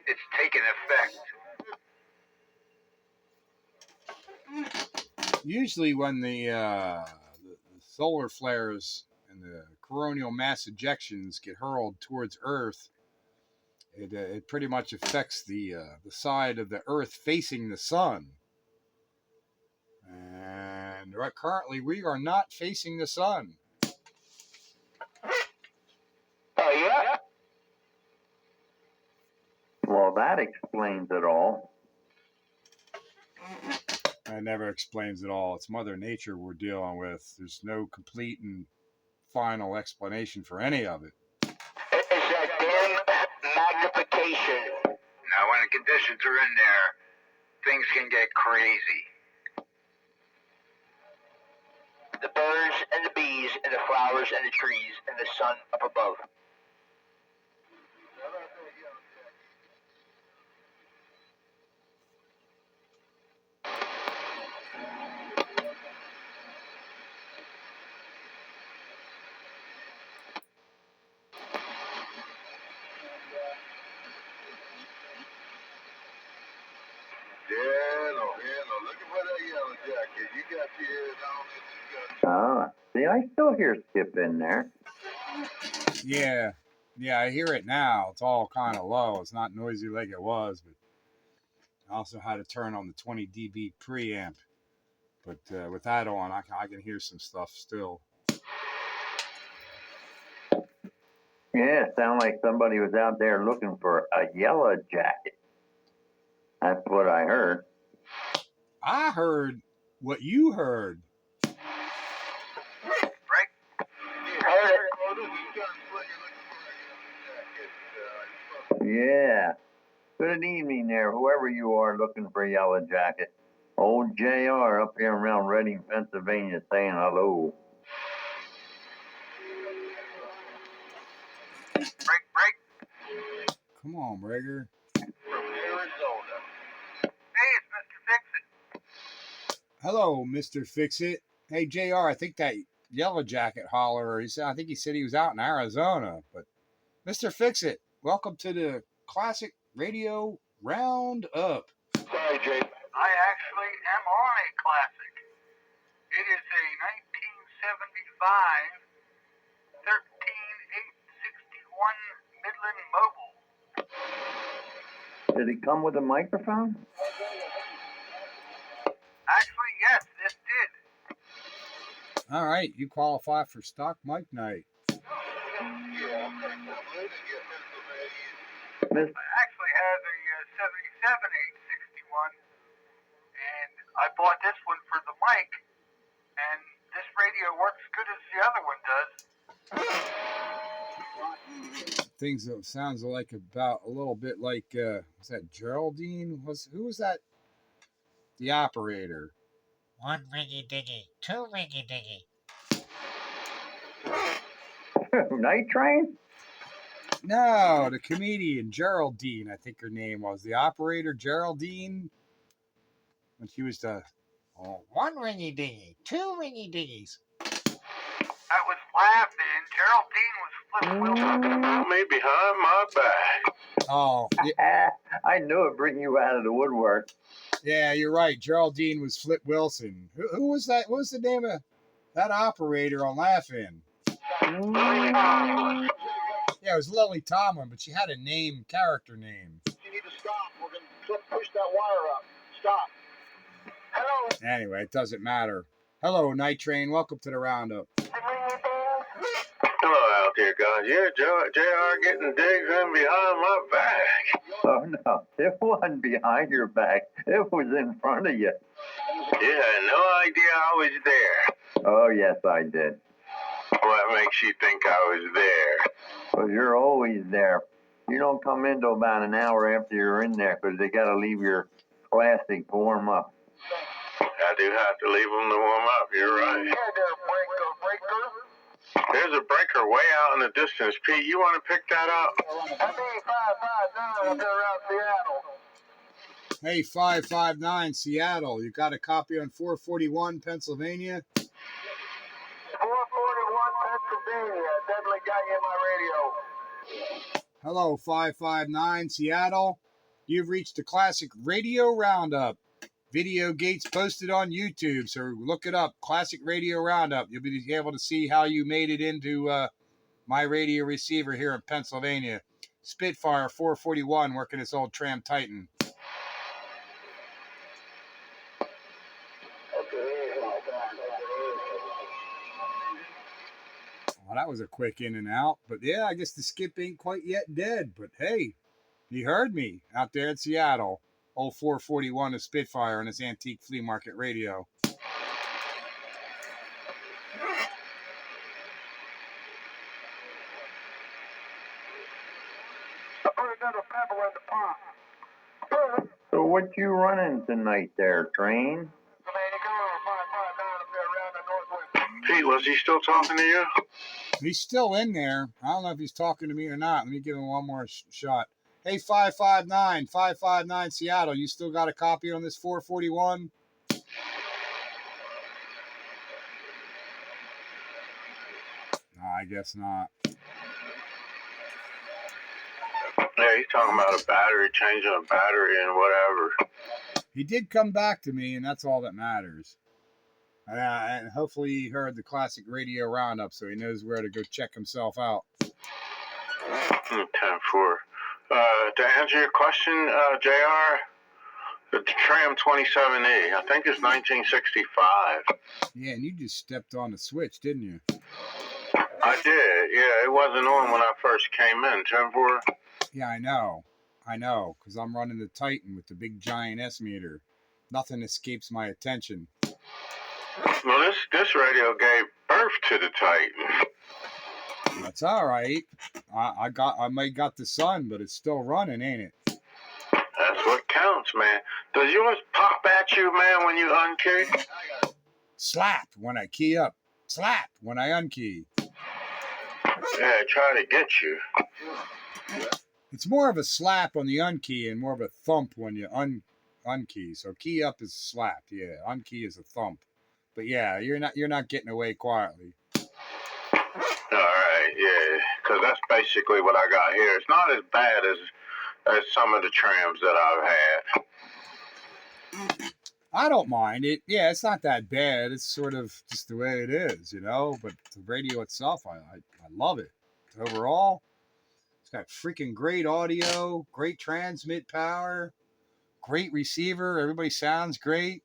it's taking effect. Usually when the solar flares and the coronal mass ejections get hurled towards Earth, it pretty much affects the side of the Earth facing the sun. And currently we are not facing the sun. Oh, yeah? Well, that explains it all. That never explains it all. It's Mother Nature we're dealing with. There's no complete and final explanation for any of it. It's that damn magnification. Now, when the conditions are in there, things can get crazy. The birds and the bees and the flowers and the trees and the sun up above. Yeah, look at that yellow jacket. You got your head on it. See, I still hear Skip in there. Yeah, I hear it now. It's all kind of low. It's not noisy like it was, but I also had to turn on the 20 dB preamp. But with that on, I can hear some stuff still. Yeah, it sounded like somebody was out there looking for a yellow jacket. That's what I heard. I heard what you heard. Yeah. Good evening there, whoever you are looking for a yellow jacket. Old JR up here around Reading, Pennsylvania saying hello. Break. Come on, Rager. From Arizona. Hey, it's Mr. Fix-It. Hello, Mr. Fix-It. Hey, JR, I think that Yellow Jacket holler, I think he said he was out in Arizona. But Mr. Fix-It, welcome to the Classic Radio Roundup. Sorry, Jay. I actually am on a classic. It is a 1975 13861 Midland Mobile. Did it come with a microphone? Actually, yes, this did. All right, you qualify for Stock Mike Night. I actually have a 77861, and I bought this one for the mic, and this radio works good as the other one does. Things that sounds like about a little bit like was that Geraldine? Who was that? The operator. One ringy dingy, two ringy dingy. Night Train? No, the comedian Geraldine, I think her name was. The operator Geraldine. When she was the One ringy dingy, two ringy dingies. I was laughing. Geraldine was flipping me behind my back. Oh, yeah. I knew it'd bring you out of the woodwork. Yeah, you're right. Geraldine was Flip Wilson. Who was that? What was the name of that operator on Laugh-In? Yeah, it was Lily Tomlin, but she had a name, character name. You need to stop. We're going to push that wire up. Stop. Hello. Anyway, it doesn't matter. Hello, Night Train. Welcome to the Roundup. Hello out there, guys. Yeah, JR getting digs in behind my back. Oh, no. It wasn't behind your back. It was in front of you. You had no idea I was there. Oh, yes, I did. What makes you think I was there? Because you're always there. You don't come in till about an hour after you're in there because they got to leave your classic to warm up. I do have to leave them to warm up. You're right. Yeah, there, breaker. There's a breaker way out in the distance. Pete, you want to pick that up? I mean, 559 up there around Seattle. Hey, 559 Seattle. You got a copy on 441 Pennsylvania? 441 Pennsylvania. Definitely got you in my radio. Hello, 559 Seattle. You've reached the Classic Radio Roundup. Video gates posted on YouTube, so look it up. Classic Radio Roundup. You'll be able to see how you made it into my radio receiver here in Pennsylvania. Spitfire 441 working this old Tram Titan. Well, that was a quick in and out. But yeah, I guess the skip ain't quite yet dead. But hey, you heard me out there in Seattle. old 441 of Spitfire on his antique flea market radio. So what you running tonight there, Train? Pete, was he still talking to you? He's still in there. I don't know if he's talking to me or not. Let me give him one more shot. Hey, 559 Seattle, you still got a copy on this 441? No, I guess not. Yeah, he's talking about a battery, changing a battery and whatever. He did come back to me, and that's all that matters. And hopefully he heard the classic radio roundup, so he knows where to go check himself out. 10-4. To answer your question, JR, the Tram 27E, I think it's 1965. Yeah, and you just stepped on the switch, didn't you? I did, yeah. It wasn't on when I first came in. 10-4. Yeah, I know, because I'm running the Titan with the big giant S-meter. Nothing escapes my attention. Well, this radio gave birth to the Titan. That's all right. I might got the sun, but it's still running, ain't it? That's what counts, man. Does yours pop at you, man, when you unkey? Slap when I key up. Slap when I unkey. Yeah, try to get you. It's more of a slap on the unkey and more of a thump when you unkey. So key up is slap, yeah. Unkey is a thump. But yeah, you're not getting away quietly. All right, yeah, because that's basically what I got here. It's not as bad as some of the trams that I've had. I don't mind it. Yeah, it's not that bad. It's sort of just the way it is, you know. But the radio itself, I love it. Overall, it's got freaking great audio, great transmit power, great receiver. Everybody sounds great.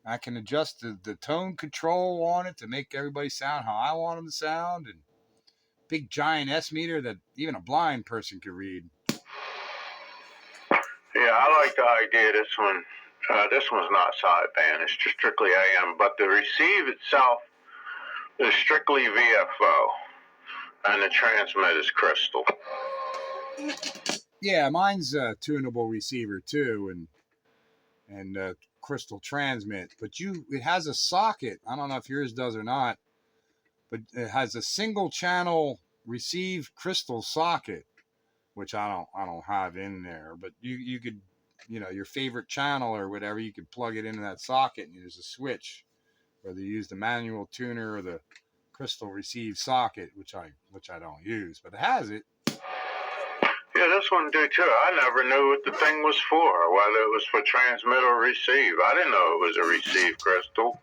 I can adjust the tone control on it to make everybody sound how I want them to sound. And big giant S-meter that even a blind person could read. Yeah, I like the idea of this one. This one's not sideband. It's just strictly AM. But the receive itself is strictly VFO. And the transmit is crystal. Yeah, mine's a tunable receiver too, and crystal transmit. But it has a socket. I don't know if yours does or not, but it has a single channel receive crystal socket, which I don't have in there. But you could, your favorite channel or whatever, you could plug it into that socket and use a switch, whether you use the manual tuner or the crystal receive socket, which I don't use, but it has it. Yeah, this one do too. I never knew what the thing was for, whether it was for transmit or receive. I didn't know it was a receive crystal.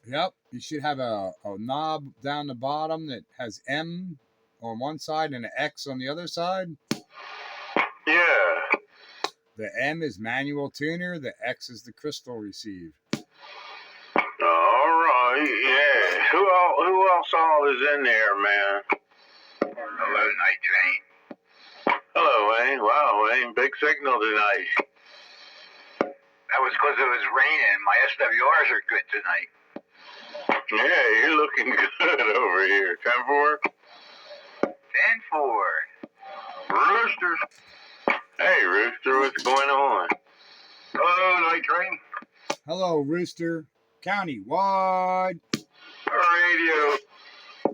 Yep, you should have a knob down the bottom that has M on one side and an X on the other side. Yeah. The M is manual tuner, the X is the crystal receive. All right, yeah. Who else all is in there, man? Hello, Night Train. Hello, Wayne. Wow, Wayne, big signal tonight. That was because it was raining. My SWRs are good tonight. Yeah, you're looking good over here. 10-4? 10-4. Rooster. Hey, Rooster, what's going on? Hello, Night Train. Hello, Rooster. Countywide. Radio.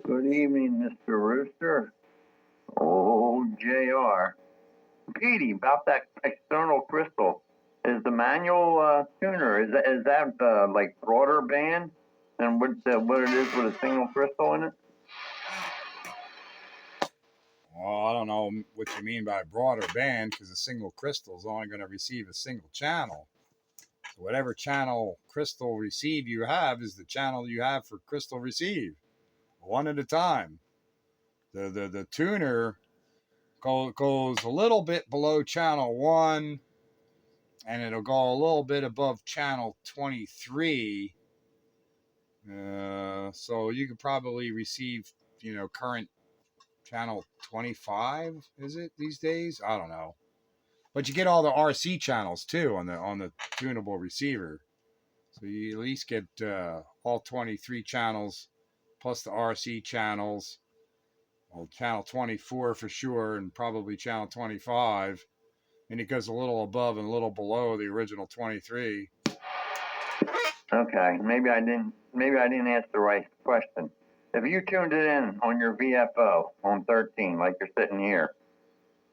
Good evening, Mr. Rooster. Oh, JR. Petey, about that external crystal. Is the manual tuner, is that like broader band than what it is with a single crystal in it? Well, I don't know what you mean by broader band, because a single crystal is only going to receive a single channel. So whatever channel crystal receive you have is the channel you have for crystal receive, one at a time. The tuner goes a little bit below channel 1, and it'll go a little bit above channel 23. So you could probably receive, current channel 25, is it these days? I don't know. But you get all the RC channels too on the tunable receiver. So you at least get all 23 channels plus the RC channels. Well, channel 24 for sure, and probably channel 25. And it goes a little above and a little below the original 23. Okay, maybe I didn't ask the right question. If you tuned it in on your VFO on 13, like you're sitting here,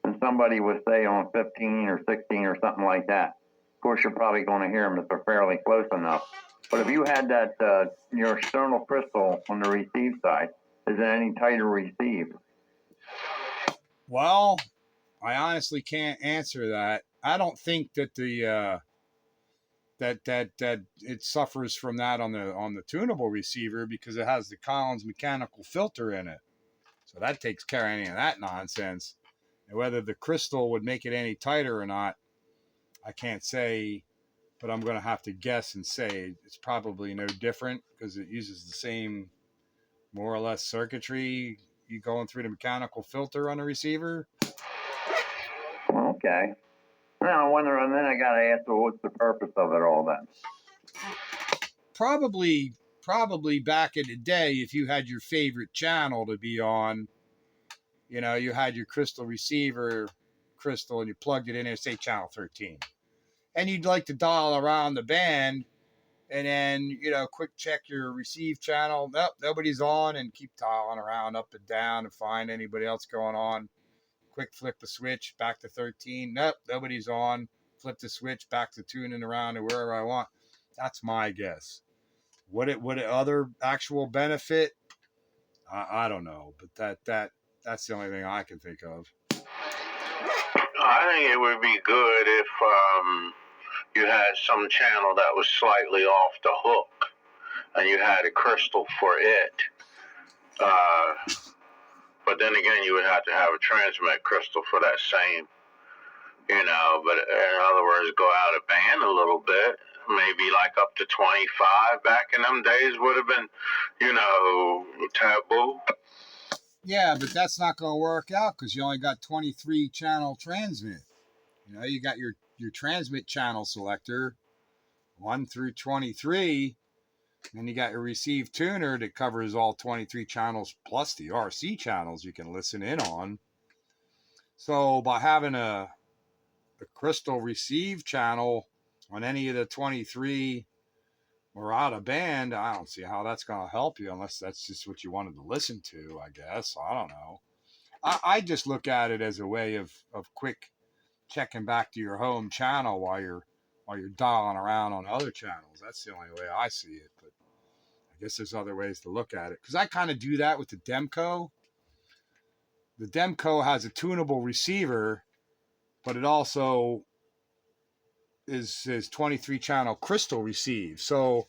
and somebody was say on 15 or 16 or something like that, of course you're probably going to hear them if they're fairly close enough. But if you had that your external crystal on the receive side, is it any tighter receive? Well, I honestly can't answer that. I don't think that the that it suffers from that on the tunable receiver because it has the Collins mechanical filter in it. So that takes care of any of that nonsense. And whether the crystal would make it any tighter or not, I can't say, but I'm going to have to guess and say it's probably no different because it uses the same more or less circuitry you going through the mechanical filter on the receiver. Okay. Now I wonder, and then I got to ask, well, what's the purpose of it all then? Probably back in the day, if you had your favorite channel to be on, you know, you had your crystal receiver crystal and you plugged it in there, say channel 13, and you'd like to dial around the band and then, you know, quick check your receive channel. Nope, nobody's on, and keep dialing around up and down and find anybody else going on. Quick flip the switch back to 13. Nope, nobody's on. Flip the switch back to tuning around to wherever I want. That's my guess. What other actual benefit? I don't know, but that's the only thing I can think of. I think it would be good if you had some channel that was slightly off the hook, and you had a crystal for it. But then again, you would have to have a transmit crystal for that same, you know. But in other words, go out of band a little bit. Maybe like up to 25 back in them days would have been, you know, taboo. Yeah, but that's not going to work out because you only got 23 channel transmit. You know, you got your transmit channel selector, 1 through 23, and you got your receive tuner that covers all 23 channels plus the RC channels you can listen in on. So by having a crystal receive channel on any of the 23 or out of band, I don't see how that's going to help you unless that's just what you wanted to listen to, I guess. I don't know. I just look at it as a way of quick checking back to your home channel while you're dialing around on other channels. That's the only way I see it. But I guess there's other ways to look at it because I kind of do that with the Demco. The Demco has a tunable receiver, but it also is 23 channel crystal receive. So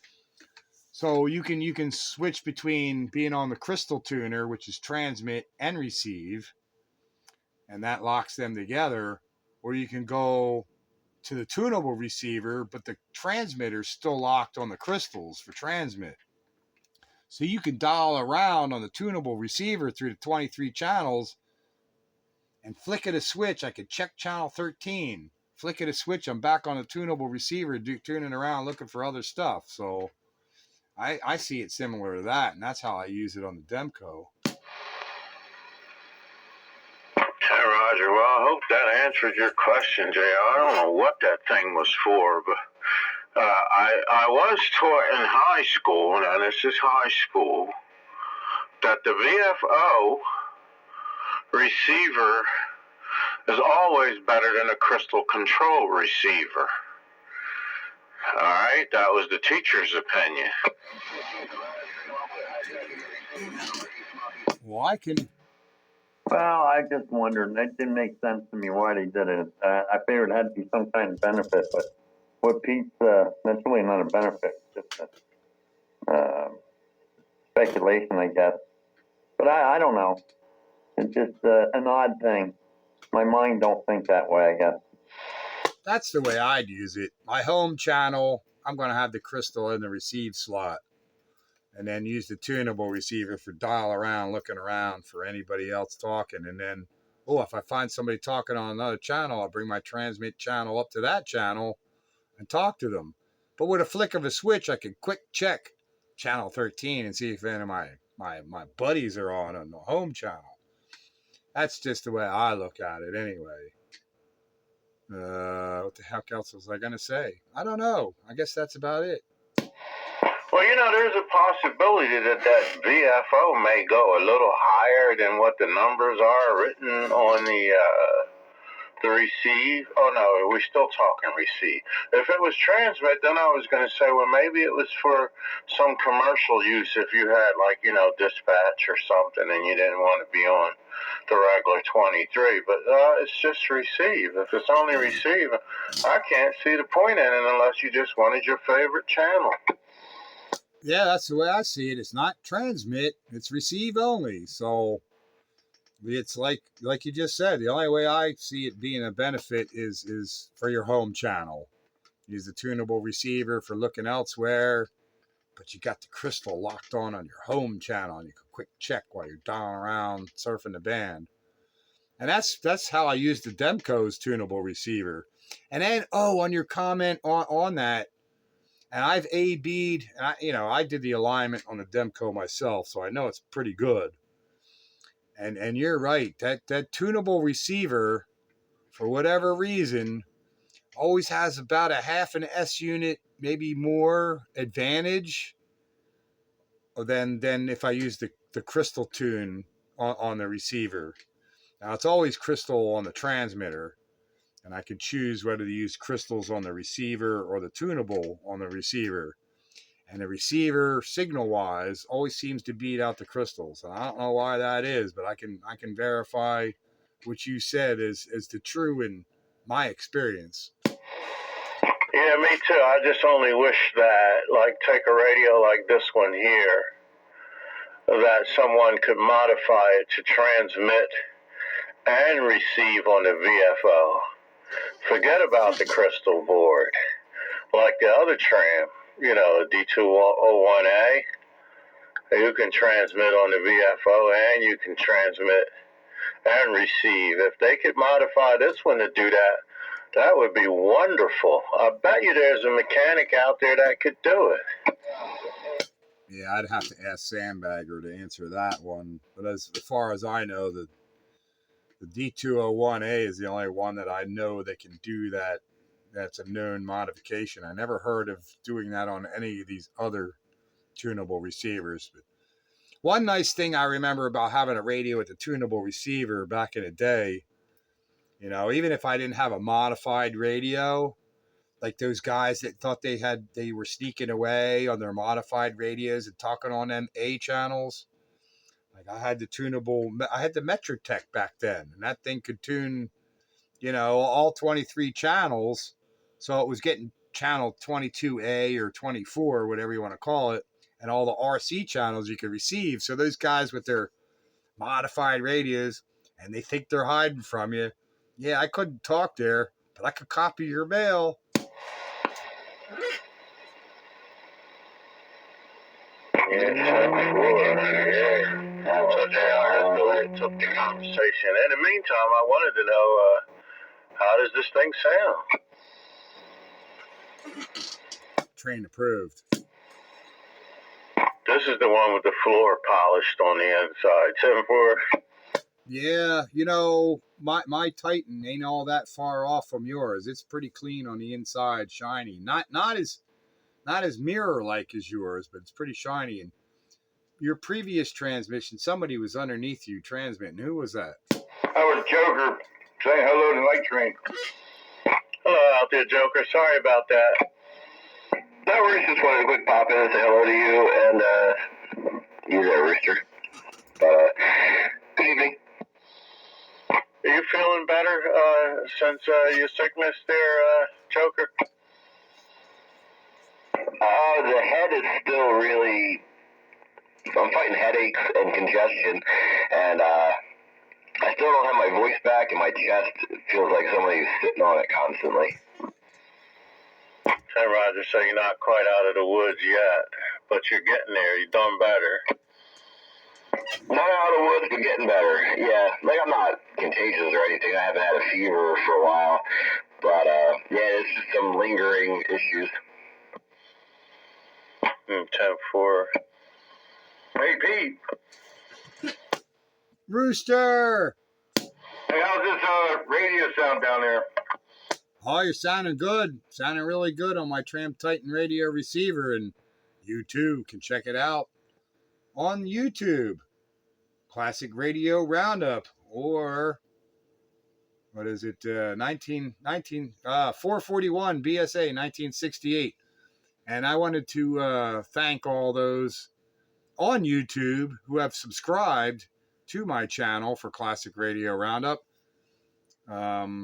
you can switch between being on the crystal tuner, which is transmit and receive, and that locks them together, or you can go to the tunable receiver, but the transmitter's still locked on the crystals for transmit. So you can dial around on the tunable receiver through the 23 channels and flick at a switch. I could check channel 13, flick at a switch, I'm back on the tunable receiver, tuning around looking for other stuff. So I see it similar to that, and that's how I use it on the Demco. Hey, Roger. Well, I hope that answered your question, JR. I don't know what that thing was for, but I was taught in high school, and this is high school, that the VFO receiver is always better than a crystal control receiver. All right, that was the teacher's opinion. Well, I just wondered. That didn't make sense to me why they did it. I figured it had to be some kind of benefit, but what Pete's, that's really not a benefit. It's just a speculation, I guess. But I don't know. It's just an odd thing. My mind don't think that way, I guess. that's the way I'd use it. My home channel, I'm going to have the crystal in the receive slot, and then use the tunable receiver for dial around, looking around for anybody else talking, and then oh, if I find somebody talking on another channel, I'll bring my transmit channel up to that channel and talk to them. But with a flick of a switch, I can quick check channel 13 and see if any of my buddies are on the home channel. That's just the way I look at it anyway. What the heck else was I going to say? I don't know. I guess that's about it. Well, there's a possibility that VFO may go a little higher than what the numbers are written on the receive. Oh no, we're still talking receive. If it was transmit, then I was going to say, well, maybe it was for some commercial use if you had dispatch or something and you didn't want to be on the regular 23. But it's just receive. If it's only receive, I can't see the point in it unless you just wanted your favorite channel. Yeah, that's the way I see it. It's not transmit, it's receive only. So it's like you just said, the only way I see it being a benefit is for your home channel. Use the tunable receiver for looking elsewhere, but you got the crystal locked on your home channel, and you can quick check while you're dialing around surfing the band. And that's how I use the Demco's tunable receiver. And then on your comment on that, and I've A/B'd, and I did the alignment on the Demco myself, so I know it's pretty good. And you're right, that tunable receiver, for whatever reason, always has about a half an S unit, maybe more advantage than if I use the crystal tune on the receiver. Now it's always crystal on the transmitter, and I can choose whether to use crystals on the receiver or the tunable on the receiver. And the receiver, signal-wise, always seems to beat out the crystals. And I don't know why that is, but I can verify what you said is the true in my experience. Yeah, me too. I just only wish that, take a radio like this one here, that someone could modify it to transmit and receive on the VFO. Forget about the crystal board. Like the other tram, D201A, you can transmit on the VFO and you can transmit and receive. If they could modify this one to do that, that would be wonderful. I bet you there's a mechanic out there that could do it. Yeah, I'd have to ask Sandbagger to answer that one. But as far as I know, the D201A is the only one that I know that can do that. That's a known modification. I never heard of doing that on any of these other tunable receivers. But one nice thing I remember about having a radio with a tunable receiver back in the day, even if I didn't have a modified radio, like those guys that thought they were sneaking away on their modified radios and talking on them A channels. Like I had the Metrotech back then, and that thing could tune, all 23 channels. So it was getting channel 22A or 24, whatever you want to call it, and all the RC channels you could receive. So those guys with their modified radios, and they think they're hiding from you. Yeah, I couldn't talk there, but I could copy your mail. So JR has go ahead and took the conversation. In the meantime, I wanted to know, how does this thing sound? Train approved. This is the one with the floor polished on the inside. 7-4. Yeah, my Titan ain't all that far off from yours. It's pretty clean on the inside, shiny. Not as mirror-like as yours, but it's pretty shiny. And your previous transmission, somebody was underneath you transmitting. Who was that? That was Joker saying hello to Night Train. Hello out there, Joker. Sorry about that. No worries, just wanted to quick pop in and say hello to you and you there, Rooster. Good evening. Are you feeling better since your sickness there, Joker? The head is still really... I'm fighting headaches and congestion, and I still don't have my voice back, and my chest feels like somebody's sitting on it constantly. Hey, Roger, so you're not quite out of the woods yet, but you're getting there. You're doing better. Not out of the woods, but getting better. Yeah, like I'm not contagious or anything. I haven't had a fever for a while, but yeah, it's just some lingering issues. 10-4. Hey, Pete. Rooster! Hey, how's this radio sound down there? Oh, you're sounding good. Sounding really good on my Tram Titan radio receiver, and you too can check it out on YouTube. Classic Radio Roundup, or what is it? 441 BSA 1968. And I wanted to thank all those on YouTube who have subscribed to my channel for Classic Radio Roundup. I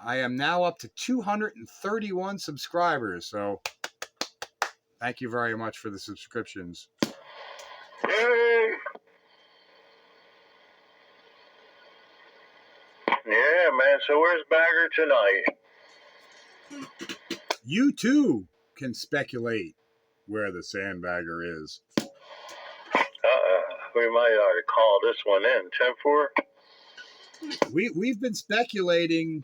am now up to 231 subscribers, so thank you very much for the subscriptions. Yay! Yeah, man, so where's Bagger tonight? You too can speculate where the sandbagger is. We might ought to call this one in. 10-4? We've been speculating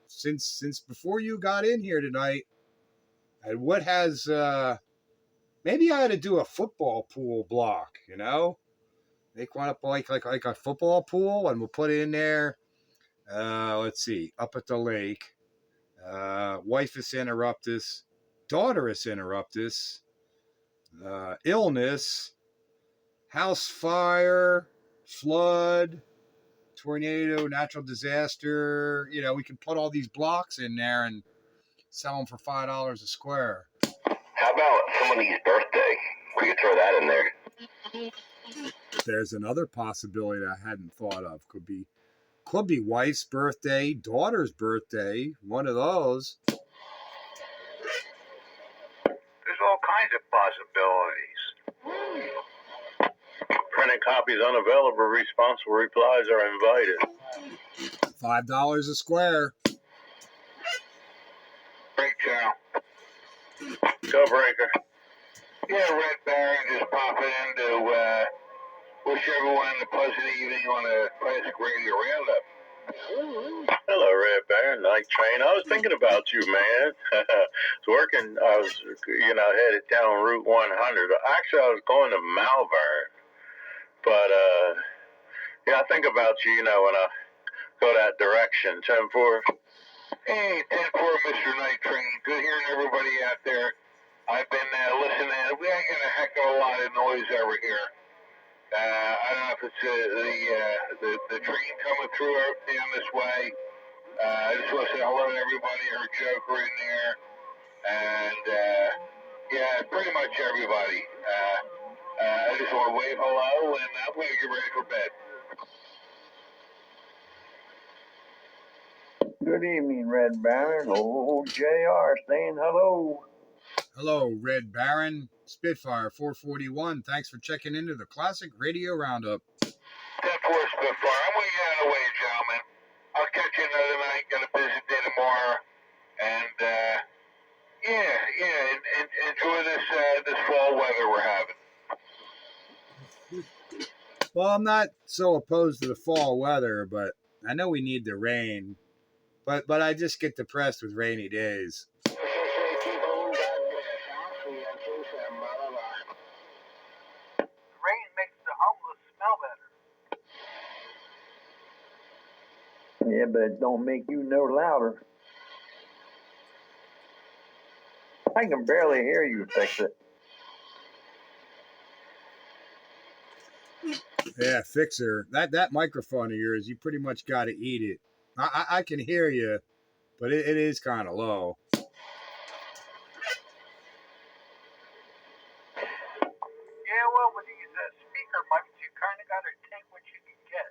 since before you got in here tonight. And what has maybe I ought to do a football pool block, you know? Make one up like a football pool, and we'll put in there. Let's see, up at the lake. Wifus interruptus, daughterus interruptus, illness, house fire, flood, tornado, natural disaster. You know, we can put all these blocks in there and sell them for $5 a square. How about somebody's birthday? We could throw that in there. There's another possibility that I hadn't thought of. Could be wife's birthday, daughter's birthday, one of those. There's all kinds of possibilities. Printed copies unavailable. Responsible replies are invited. $5 a square. Break channel. Go, Breaker. Yeah, Red Baron just popping in to wish everyone a pleasant evening on a Classic Radio Roundup. Hello, Red Baron, Night Train. I was thinking about you, man. I was headed down Route 100. Actually, I was going to Malvern. But, yeah, I think about you, when I go that direction. 10-4. Hey, 10-4, Mr. Night Train. Good hearing everybody out there. I've been listening. We ain't got a heck of a lot of noise over here. I don't know if it's the train coming through down this way. I just want to say hello to everybody. Heard Joker in there. And, yeah, pretty much everybody. I just want to wave hello, and I'm going to get ready for bed. Good evening, Red Baron. Old JR saying hello. Hello, Red Baron. Spitfire 441. Thanks for checking into the Classic Radio Roundup. 10-4 Spitfire. I'm going to get out of the way, gentlemen. I'll catch you another night. Got a busy day tomorrow. And, enjoy this fall weather we're having. Well, I'm not so opposed to the fall weather, but I know we need the rain. But I just get depressed with rainy days. Rain makes the homeless smell better. Yeah, but it don't make you no louder. I can barely hear you, Fix It. Yeah, Fixer. That microphone of yours, you pretty much got to eat it. I can hear you, but it is kind of low. Yeah, well, with these speaker mics, you kind of got to take what you can get.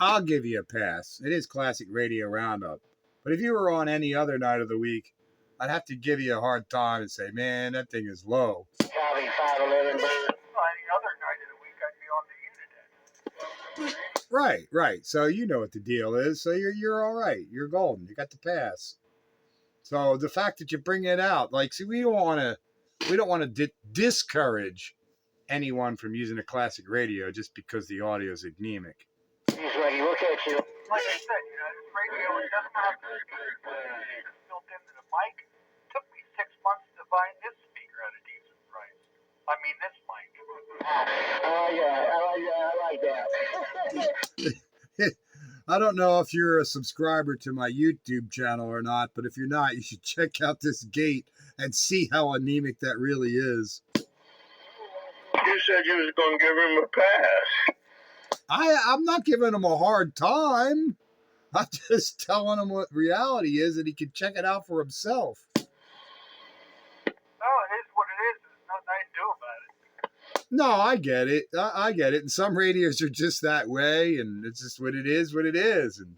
I'll give you a pass. It is Classic Radio Roundup. But if you were on any other night of the week, I'd have to give you a hard time and say, man, that thing is low. Well, any other night of the week, I'd be on the unit. Right. So you know what the deal is. So you're all right. You're golden. You got the pass. So the fact that you bring it out, like, see, we don't want to discourage anyone from using a classic radio just because the audio is anemic. He's ready. Look at you. Like I said, this radio, it doesn't have the speaker built into the mic. It took me 6 months to find this speaker at a decent price. I mean, this mic. I like that. I don't know if you're a subscriber to my YouTube channel or not, but if you're not, you should check out this gate and see how anemic that really is. You said you was going to give him a pass. I'm not giving him a hard time. I'm just telling him what reality is, and he can check it out for himself. No, it is what it is. There's nothing I can do about it. No, I get it. I get it. And some radios are just that way, and it's just what it is, what it is. And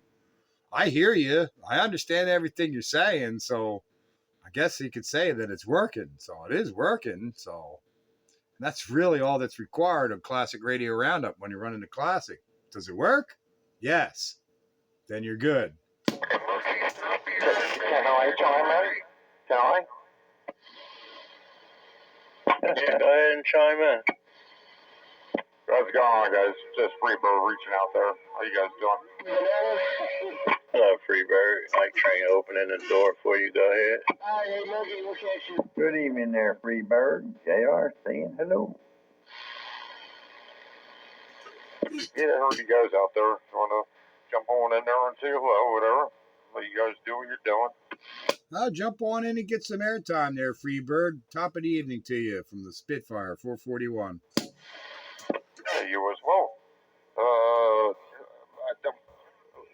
I hear you. I understand everything you're saying, so I guess you could say that it's working. So it is working. So that's really all that's required of Classic Radio Roundup when you're running the Classic. Does it work? Yes. Then you're good. Can I chime in? Can I? Yeah, go ahead and chime in. How's it going on, guys? Just Freebird reaching out there. How you guys doing? Hello, Freebird. Mike Train opening the door for you. Go ahead. Hey, Logie, look at you. Good evening there, Freebird. JR saying hello. Yeah, I heard you guys out there. You want to jump on in there and say hello, whatever. Let you guys do what you're doing. I'll jump on in and get some airtime there, Freebird. Top of the evening to you from the Spitfire 441. Yeah, you as well.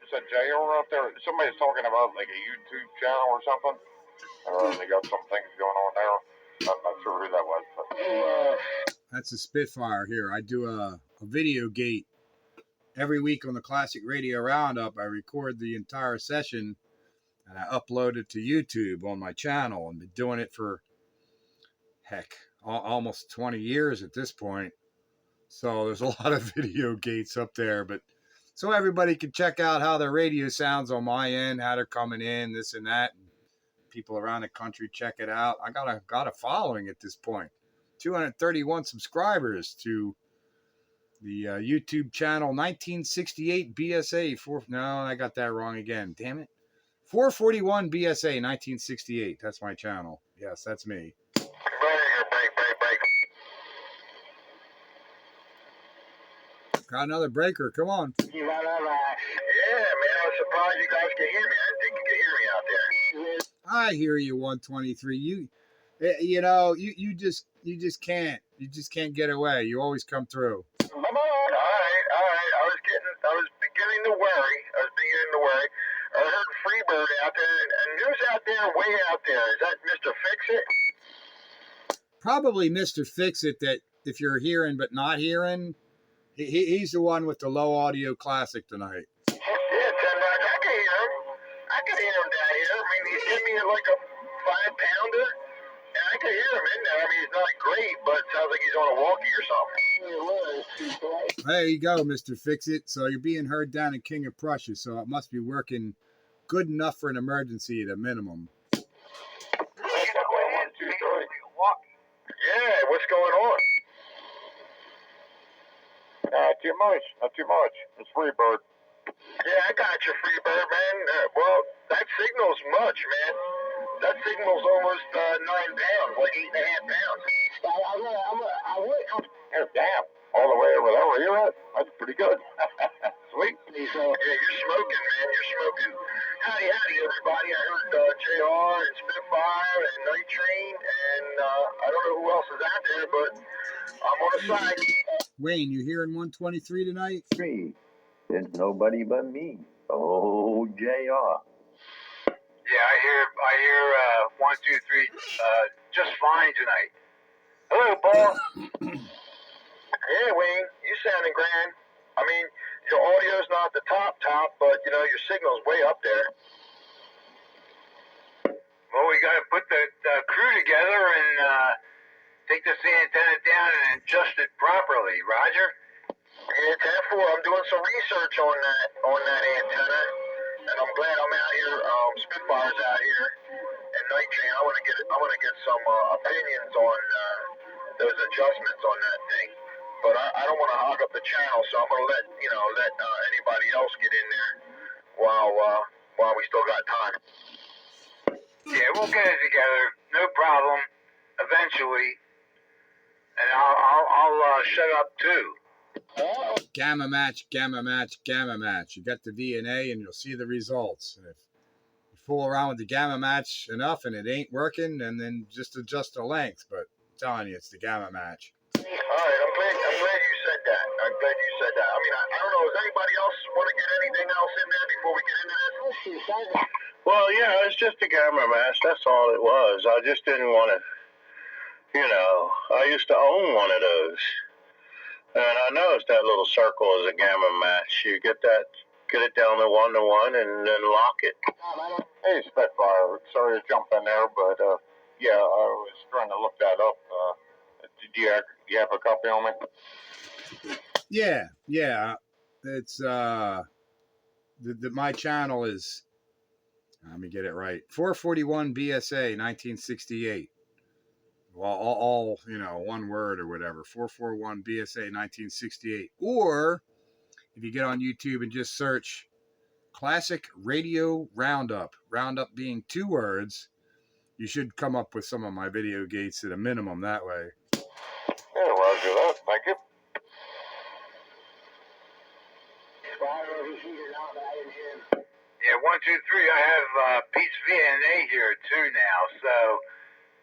Is that JR out there? Somebody's talking about like a YouTube channel or something. They got some things going on there. I'm not sure who that was. But, That's a Spitfire here. I do a video gate every week on the Classic Radio Roundup. I record the entire session and I upload it to YouTube on my channel. And been doing it for, almost 20 years at this point. So there's a lot of video gates up there. But so everybody can check out how their radio sounds on my end, how they're coming in, this and that. And people around the country check it out. I got a following at this point. 231 subscribers to the YouTube channel 1968 BSA. No, I got that wrong again. Damn it. 441 BSA 1968. That's my channel. Yes, that's me. break. Got another breaker. Come on. Yeah, man, I was surprised you guys could hear me. I didn't think you could hear me out there. I hear you, 123. You just can't get away. You always come through. All right. I was beginning to worry. I heard Freebird out there, and who's out there, way out there? Is that Mr. Fix-It? Probably Mr. Fix-It, that if you're hearing but not hearing, he's the one with the low audio classic tonight. Yeah, I can hear him. I can hear him down here. I mean, he's giving me like a 5-pounder, and I can hear him in there. I mean, he's not great, but it sounds like he's on a walkie or something. There you go, Mr. Fix-It. So you're being heard down in King of Prussia, so it must be working good enough for an emergency at a minimum. Yeah, what's going on? Not too much. It's Freebird. Yeah, I got you, Freebird, man. Well, that signal's much, man. That signal's almost 9 pounds, like 8.5 pounds. Oh, damn. All the way over there where you're at? That's pretty good. Sweet. Yeah, you're smoking, man. You're smoking. Howdy, everybody. I heard JR and Spitfire and Night Train, and I don't know who else is out there, but I'm on the side. Wayne, you hearing 123 tonight? It's nobody but me. Oh, JR. Yeah, I hear 1, 2, 3 just fine tonight. Hello, Paul. Hey, Wayne, you sounding grand. I mean, your audio's not the top, but your signal's way up there. Well, we got to put the crew together and take this antenna down and adjust it properly. Roger? Yeah, 10-4. I'm doing some research on that antenna, and I'm glad I'm out here. Spitfire's out here, and Night Train. I want to get some opinions on those adjustments on that thing. But I don't want to hog up the channel, so I'm gonna let anybody else get in there while we still got time. Yeah, we'll get it together. No problem. Eventually, and I'll shut up too. Gamma match, gamma match, gamma match. You got the VNA and you'll see the results. And if you fool around with the gamma match enough and it ain't working, and then just adjust the length. But I'm telling you, it's the gamma match. All right, I'm glad you said that. I'm glad you said that. I mean, I don't know. Does anybody else want to get anything else in there before we get into this? Well, yeah, it's just a gamma match. That's all it was. I just didn't want to, I used to own one of those. And I noticed that little circle is a gamma match. You get it down to 1-to-1 and then lock it. Hey, Spitfire, sorry to jump in there, but yeah, I was trying to look that up. Do you have a copy on me? Yeah. It's my channel is, let me get it right, 441 BSA 1968. Well, all one word or whatever, 441 BSA 1968. Or if you get on YouTube and just search Classic Radio Roundup, Roundup being 2 words, you should come up with some of my video gates at a minimum that way. Yeah, roger that. Thank you. Yeah, 1, 2, 3. I have Pete's VNA here too now, so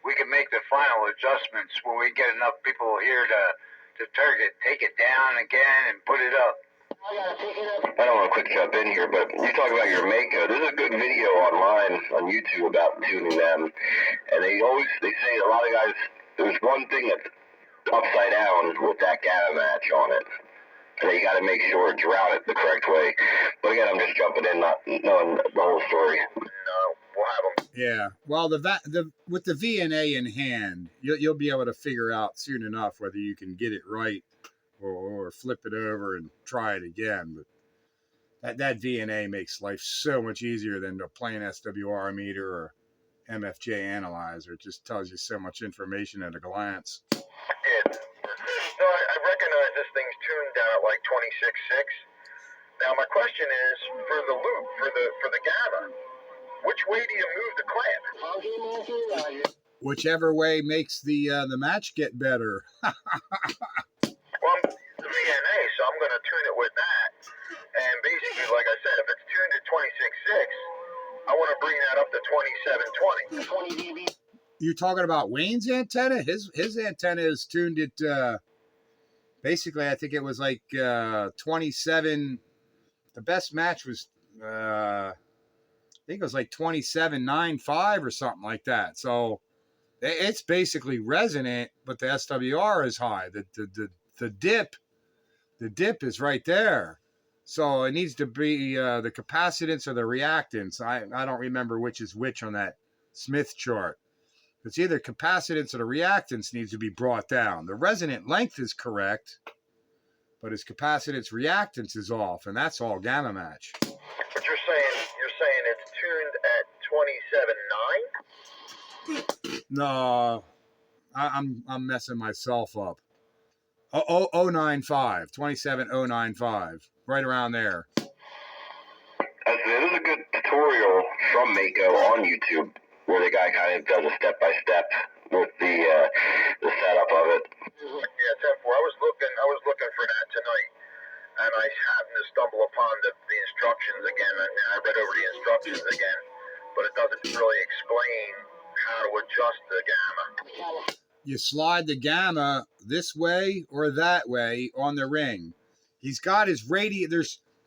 we can make the final adjustments when we get enough people here to take it down again and put it up. I don't want to quick jump in here, but you talk about your Mako. There's a good video online on YouTube about tuning them, and they say a lot of guys, there's one thing that's upside down with that gamma match on it. So you got to make sure it's routed the correct way. But again, I'm just jumping in, not knowing the whole story. We'll have them. Yeah, well, with the VNA in hand, you'll be able to figure out soon enough whether you can get it right or flip it over and try it again. But that VNA makes life so much easier than a plain SWR meter or MFJ analyzer. It just tells you so much information at a glance. No, I recognize this thing's tuned down at like 26.6. Now my question is, for the loop, for the gamma, which way do you move the clamp? Whichever way makes the match get better. Well, I'm using the VNA, so I'm going to tune it with that. And basically, like I said, if it's tuned at 26.6, I want to bring that up to 27.20. 20 dB. You're talking about Wayne's antenna? His antenna is tuned at basically, I think it was like 27. The best match was I think it was like 27.95 or something like that. So it's basically resonant, but the SWR is high. The dip is right there. So it needs to be the capacitance or the reactance. I don't remember which is which on that Smith chart. It's either capacitance or the reactance needs to be brought down. The resonant length is correct, but his capacitance reactance is off, and that's all gamma match. But you're saying it's tuned at 27.9? No, I'm messing myself up. 27.095, right around there. There's a good tutorial from Mako on YouTube where the guy kind of does a step-by-step with the setup of it. Yeah, 10-4. I was looking for that tonight, and I happened to stumble upon the instructions again, and I read over the instructions again, but it doesn't really explain how to adjust the gamma. You slide the gamma this way or that way on the ring. He's got his radiator.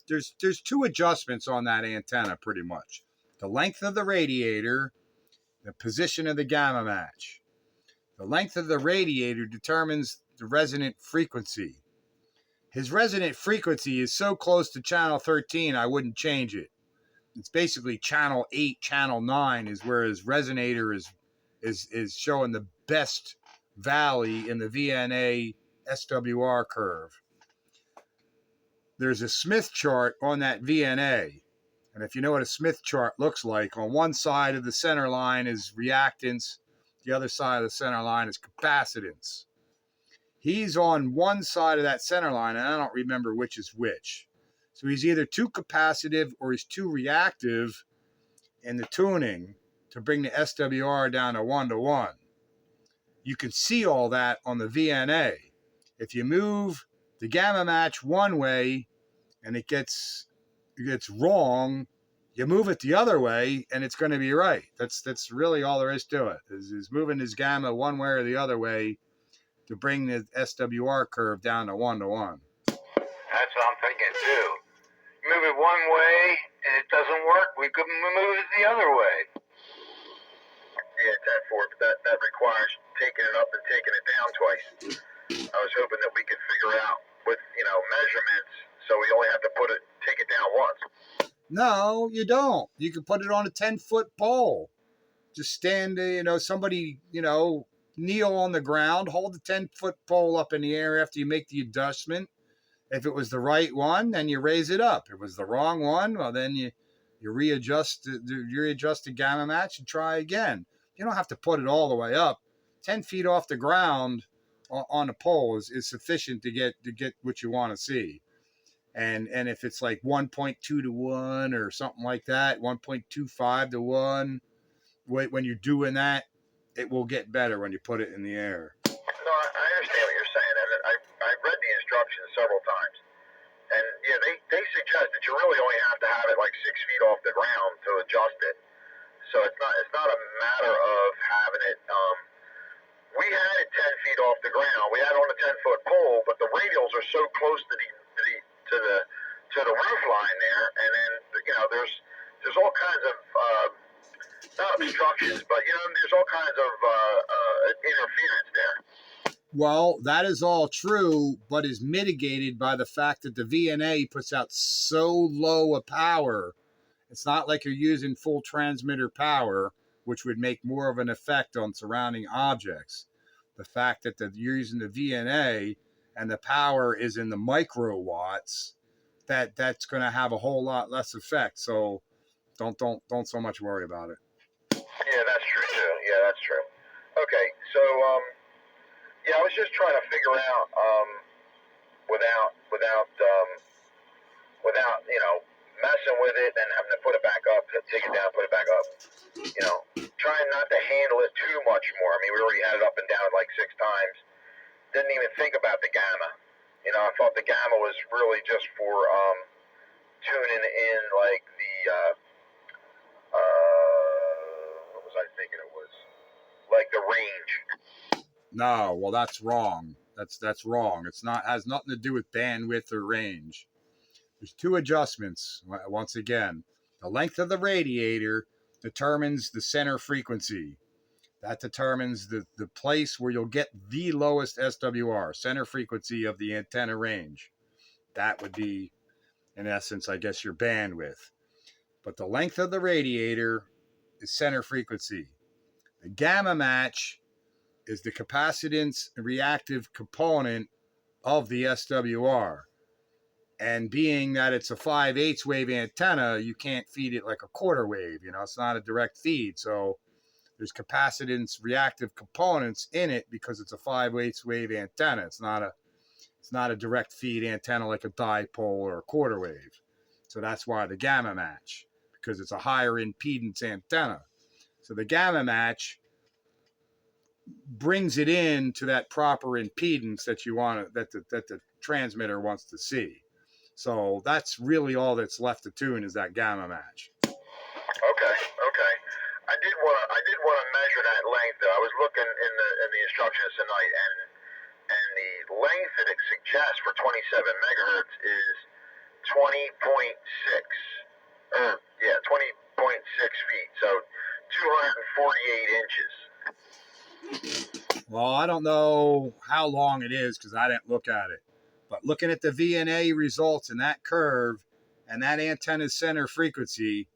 There's 2 adjustments on that antenna pretty much. The length of the radiator, the position of the gamma match. The length of the radiator determines the resonant frequency. His resonant frequency is so close to channel 13, I wouldn't change it. It's basically channel 8, channel 9 is where his resonator is showing the best valley in the VNA SWR curve. There's a Smith chart on that VNA. And if you know what a Smith chart looks like, on one side of the center line is reactance. The other side of the center line is capacitance. He's on one side of that center line, and I don't remember which is which. So he's either too capacitive or he's too reactive in the tuning to bring the SWR down to 1-to-1. You can see all that on the VNA. If you move the gamma match one way and it gets wrong, you move it the other way and it's going to be right. That's really all there is to it. Is moving his gamma one way or the other way to bring the SWR curve down to 1-to-1. That's what I'm thinking too. Move it one way and it doesn't work, we could move it the other way. Yeah, 10-4, but that requires taking it up and taking it down twice. I was hoping that we could figure out with, measurements, so we only have to take it down once. No, you don't. You can put it on a 10-foot pole. Just stand, somebody, kneel on the ground, hold the 10-foot pole up in the air after you make the adjustment. If it was the right one, then you raise it up. If it was the wrong one, well, then you readjust the gamma match and try again. You don't have to put it all the way up. 10 feet off the ground on a pole is sufficient to get what you want to see. And if it's like 1.2-to-1 or something like that, 1.25-to-1, when you're doing that, it will get better when you put it in the air. No, I understand what you're saying, and I've read the instructions several times. And yeah, they suggest that you really only have to have it like 6 feet off the ground to adjust it. So it's not a matter of having it. We had it 10 feet off the ground. We had it on a 10-foot pole, but the radials are so close to the roof line there, and then there's all kinds of not obstructions, but there's all kinds of interference there. Well, that is all true, but is mitigated by the fact that the VNA puts out so low a power. It's not like you're using full transmitter power, which would make more of an effect on surrounding objects. The fact that you're using the VNA and the power is in the microwatts, that's going to have a whole lot less effect. So don't so much worry about it. Yeah, that's true too. Yeah, that's true. Okay, so I was just trying to figure out without messing with it and having to put it back up, take it down, put it back up. Trying not to handle it too much more. I mean, we already had it up and down like 6 times. Didn't even think about the gamma. I thought the gamma was really just for tuning in like the what was I thinking it was? Like the range. No, well, that's wrong. That's wrong. Has nothing to do with bandwidth or range. There's 2 adjustments. Once again, the length of the radiator determines the center frequency. That determines the place where you'll get the lowest SWR, center frequency of the antenna range. That would be, in essence, I guess, your bandwidth. But the length of the radiator is center frequency. The gamma match is the capacitance reactive component of the SWR. And being that it's a 5/8 wave antenna, you can't feed it like a quarter wave. It's not a direct feed. So there's capacitance reactive components in it because it's a 5/8 wave antenna. It's not a direct feed antenna like a dipole or a quarter wave. So that's why the gamma match, because it's a higher impedance antenna. So the gamma match brings it in to that proper impedance that the transmitter wants to see. So that's really all that's left to tune is that gamma match. Okay. I did want to measure that length. I was looking in the instructions tonight, and the length that it suggests for 27 megahertz is 20.6 feet. So 248 inches. Well, I don't know how long it is because I didn't look at it. But looking at the VNA results in that curve and that antenna's center frequency,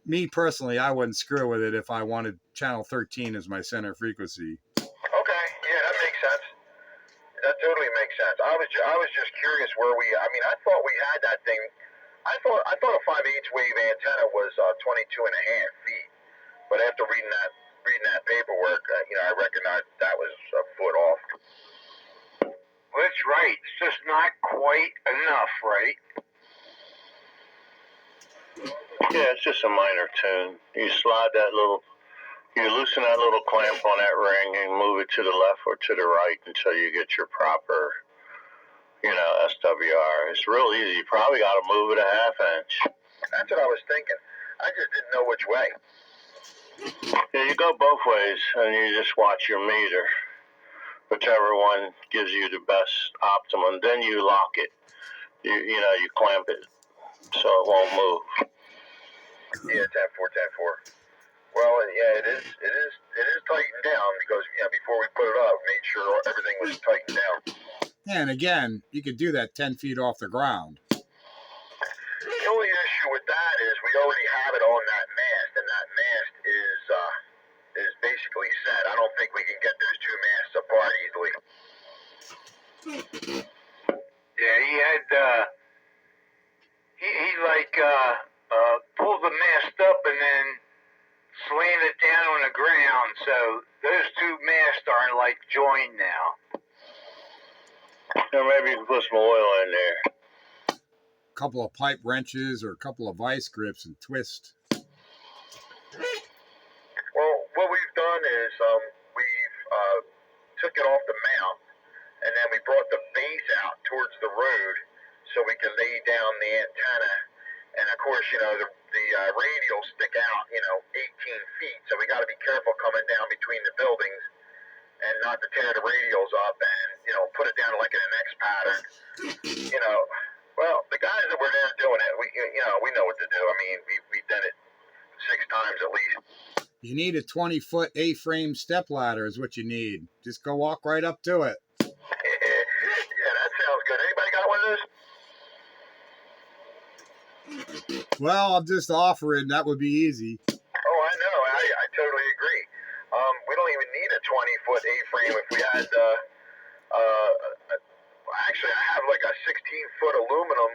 me personally, I wouldn't screw with it if I wanted channel 13 as my center frequency. Okay, yeah, that makes sense. That totally makes sense. I was just curious where I thought we had that thing. I thought a 5/8 wave antenna was 22.5 feet. But after reading that paperwork, I recognized that was a foot off. Well, that's right. It's just not quite enough, right? Yeah, it's just a minor tune. You slide that little, you loosen that little clamp on that ring and move it to the left or to the right until you get your proper, SWR. It's real easy. You probably got to move it a half inch. That's what I was thinking. I just didn't know which way. Yeah, you go both ways and you just watch your meter. Whichever one gives you the best optimum, then you lock it. You clamp it so it won't move. Yeah, tap 4, tap 4. Well, yeah, it is tightened down because before we put it up, we made sure everything was tightened down. Yeah, and again, you could do that 10 feet off the ground. The only issue with that is we already have it on that mast, and that mast is basically set. I don't think we can get those two masts apart easily. Yeah, he had he pulled the mast up and then slammed it down on the ground, so those two masts aren't like joined now. Maybe you can put some oil in there. A couple of pipe wrenches or a couple of vice grips and twist. Well, what we've done is we've took it off the mount, and then we brought the base out towards the road so we can lay down the antenna. And of course, the radials stick out, 18 feet, so we got to be careful coming down between the buildings and not to tear the radials up and, put it down like in an X pattern. Well, the guys that were there doing it, we know what to do. I mean, we've done it 6 times at least. You need a 20-foot A-frame stepladder is what you need. Just go walk right up to it. Yeah, that sounds good. Anybody got one of those? Well, I'm just offering. That would be easy. Oh, I know. I totally agree. We don't even need a 20-foot A-frame if we had, actually, I have like a 16-foot aluminum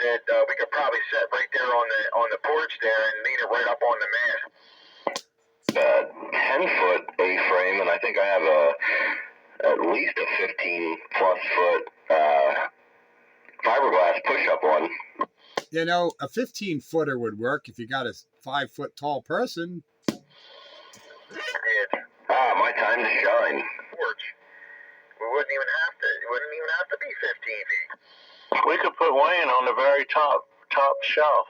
that we could probably set right there on the porch there and lean it right up on the mast. 10-foot A-frame, and I think I have at least a 15-plus foot fiberglass push-up one. A 15-footer would work if you got a 5-foot tall person. My time to shine. Porch. We wouldn't even have to be 15 feet. We could put Wayne on the very top shelf.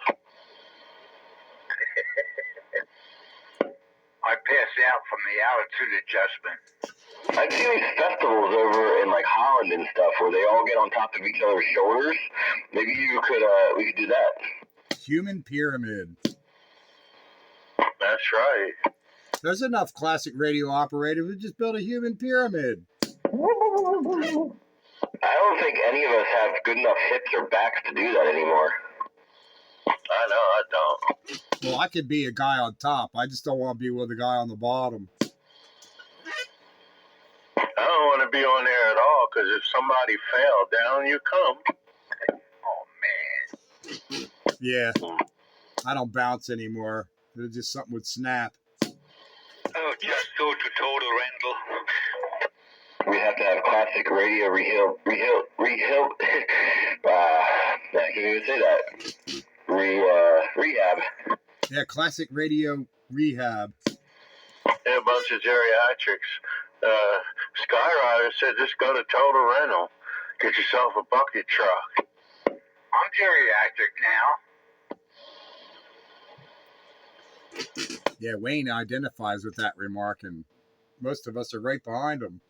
I pass out from the altitude adjustment. I've seen these festivals over in like Holland and stuff where they all get on top of each other's shoulders. Maybe we could do that. Human pyramid. That's right. There's enough classic radio operators who just build a human pyramid. I don't think any of us have good enough hips or backs to do that anymore. I know, I don't. Well, I could be a guy on top. I just don't want to be with a guy on the bottom. I don't want to be on there at all, because if somebody fell, down you come. Oh, man. Yeah. I don't bounce anymore. It's just something would snap. Oh, just go to total rental. We have to have classic radio rehab. I can't even say that. Rehab. Yeah, classic radio rehab. Yeah, a bunch of geriatrics. Skyrider said just go to Total Rental. Get yourself a bucket truck. I'm geriatric now. Yeah, Wayne identifies with that remark, and most of us are right behind him.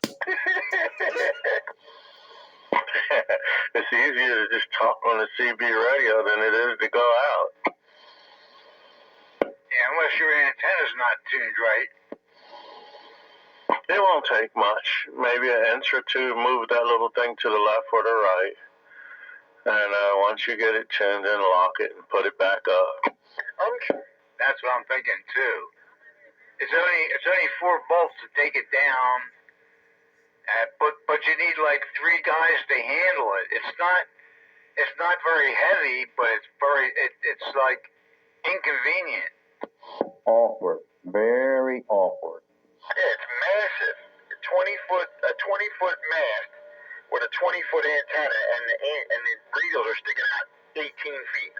It's easier to just talk on the CB radio than it is to go out. Yeah, unless your antenna's not tuned right. It won't take much. Maybe an inch or two, move that little thing to the left or the right. And once you get it tuned in, lock it and put it back up. That's what I'm thinking too. It's only 4 bolts to take it down, but you need like 3 guys to handle it. It's not very heavy, but it's like inconvenient. Awkward. Very awkward. Yeah, it's massive. A 20-foot mast with a 20-foot antenna, and the radios are sticking out 18 feet.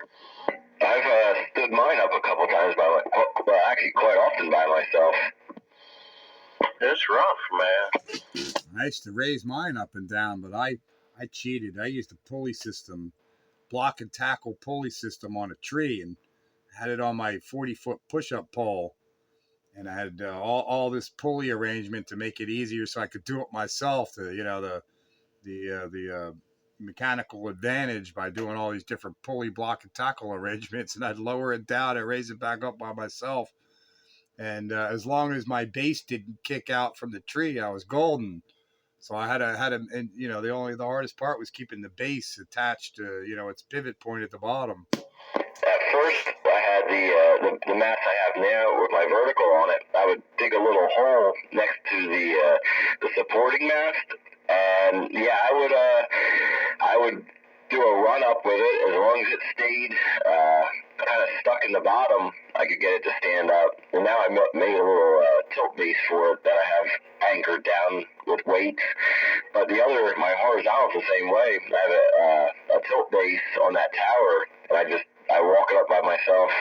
I've stood mine up a couple times well, actually quite often by myself. It's rough, man. I used to raise mine up and down, but I cheated. I used a pulley system, block and tackle pulley system on a tree, and had it on my 40-foot push-up pole. And I had all this pulley arrangement to make it easier so I could do it myself. The mechanical advantage by doing all these different pulley, block, and tackle arrangements, and I'd lower it down and raise it back up by myself. And as long as my base didn't kick out from the tree, I was golden. So I had to, and the hardest part was keeping the base attached to its pivot point at the bottom. At first, I had the mast I have now with my vertical on it. I would dig a little hole next to the supporting mast, and yeah, I would do a run up with it. As long as it stayed kind of stuck in the bottom, I could get it to stand up. And now I made a little tilt base for it that I have anchored down with weights. But my horizontal is the same way. I have a tilt base on that tower, and I walk it up by myself.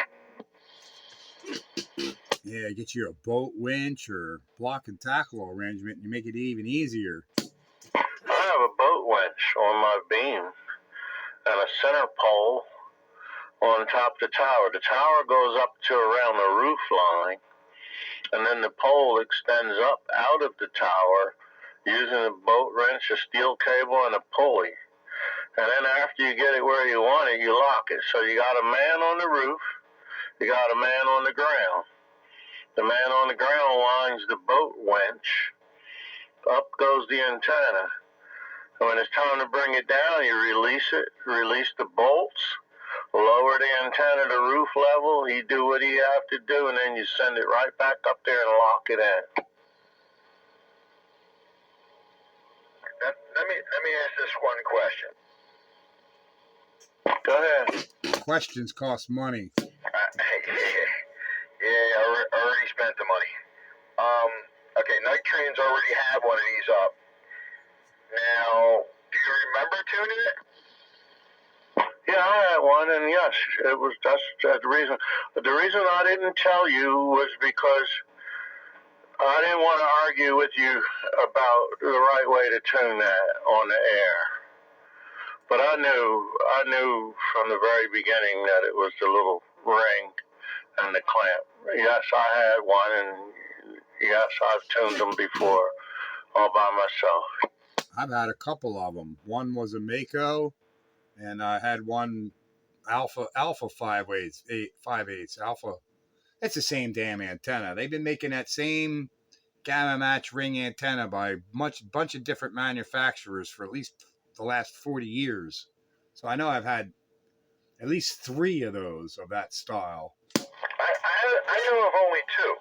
Yeah, get you a boat winch or block and tackle arrangement, and you make it even easier. I have a boat winch on my beam and a center pole on top of the tower. The tower goes up to around the roof line, and then the pole extends up out of the tower using a boat wrench, a steel cable, and a pulley. And then after you get it where you want it, you lock it. So you got a man on the roof, you got a man on the ground. The man on the ground winds the boat winch. Up goes the antenna. And when it's time to bring it down, you release it, release the bolts, lower the antenna to roof level. You do what you have to do, and then you send it right back up there and lock it in. Let me ask this one question. Go ahead. Questions cost money. Yeah, I already spent the money. Okay, Night Train's already had one of these up. Now, do you remember tuning it? Yeah, I had one, and yes, that's the reason. The reason I didn't tell you was because I didn't want to argue with you about the right way to tune that on the air. But I knew from the very beginning that it was the little ring and the clamp. Yes, I had one, and yes, I've tuned them before all by myself. I've had a couple of them. One was a Mako, and I had one Alpha 5/8 Alpha. It's the same damn antenna. They've been making that same gamma match ring antenna by bunch of different manufacturers for at least the last 40 years. So I know I've had at least 3 of those of that style. I know of only 2.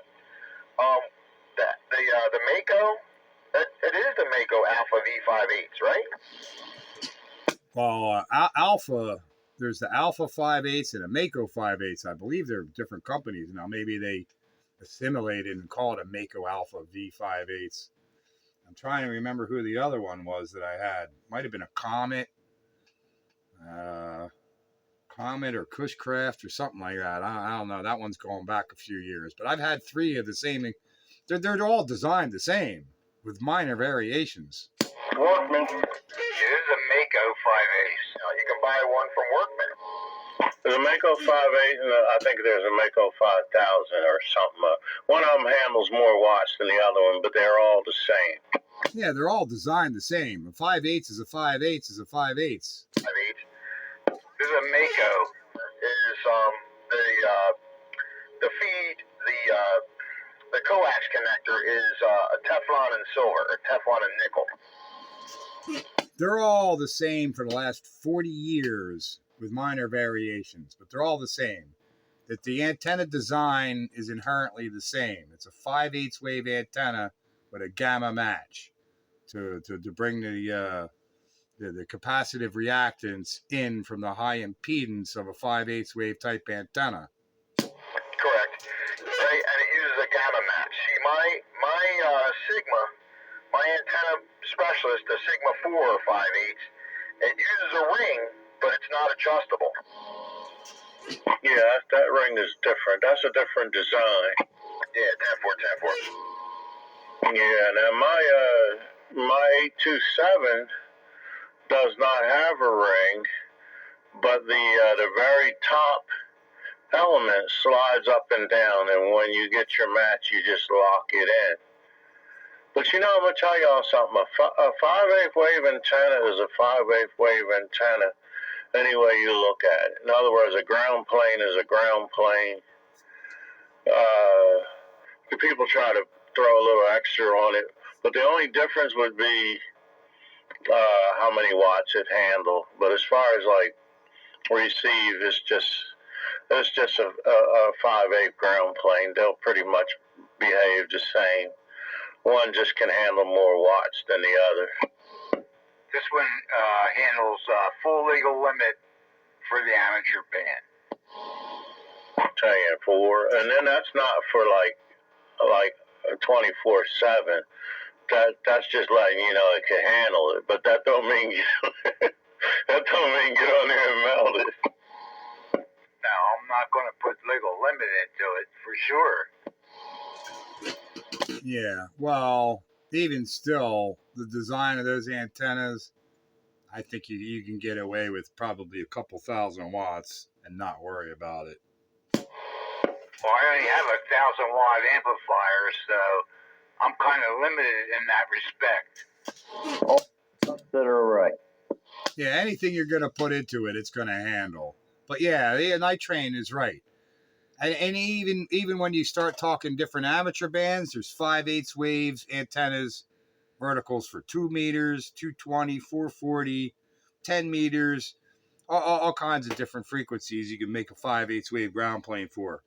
The Mako. It is the Mako Alpha V5/8, right? Well, Alpha, there's the Alpha 5/8 and a Mako 5/8. I believe they're different companies now. Maybe they assimilated and call it a Mako Alpha V5/8. I'm trying to remember who the other one was that I had. Might have been a Comet or Cushcraft or something like that. I don't know. That one's going back a few years. But I've had 3 of the same. They're all designed the same with minor variations. Workman. It is a Mako 5/8. You can buy one from Workman. There's a Mako 5/8, and I think there's a Mako 5000 or something. One of them handles more watts than the other one, but they're all the same. Yeah, they're all designed the same. A 5/8 is a 5/8 is a 5/8. 5/8. This is a Mako. Is the feed the coax connector is a Teflon and silver, or Teflon and nickel. They're all the same for the last 40 years with minor variations, but they're all the same. That the antenna design is inherently the same. It's a 5/8 wave antenna with a gamma match to bring the capacitive reactance in from the high impedance of a 5/8 wave type antenna. Correct. Right, and it uses a gamma match. See, my Sigma, my antenna Specialist, the Sigma 4 or 5/8. It uses a ring, but it's not adjustable. Yeah, that ring is different. That's a different design. Yeah, 10-4, 10-4. Yeah, now my 827 does not have a ring, but the very top element slides up and down, and when you get your match, you just lock it in. But you know, I'm gonna tell y'all something. A 5/8 wave antenna is a 5/8 wave antenna any way you look at it. In other words, a ground plane is a ground plane. The people try to throw a little extra on it, but the only difference would be how many watts it handle. But as far as like receive, it's just a 5/8 ground plane. They'll pretty much behave the same. One just can handle more watts than the other. This one handles full legal limit for the amateur band. 10-4, and then that's not for like 24/7. That's just letting you know it can handle it, but that don't mean that don't mean get on there and melt it. Now, I'm not going to put legal limit into it for sure. Yeah, well, even still, the design of those antennas, I think you can get away with probably a couple thousand watts and not worry about it. Well, I only have a 1,000-watt amplifier, so I'm kind of limited in that respect. That are right. Yeah, anything you're going to put into it, it's going to handle. But yeah, Night Train is right. And even when you start talking different amateur bands, there's 5/8 waves, antennas, verticals for 2 meters, 220, 440, 10 meters, all kinds of different frequencies you can make a 5/8 wave ground plane for.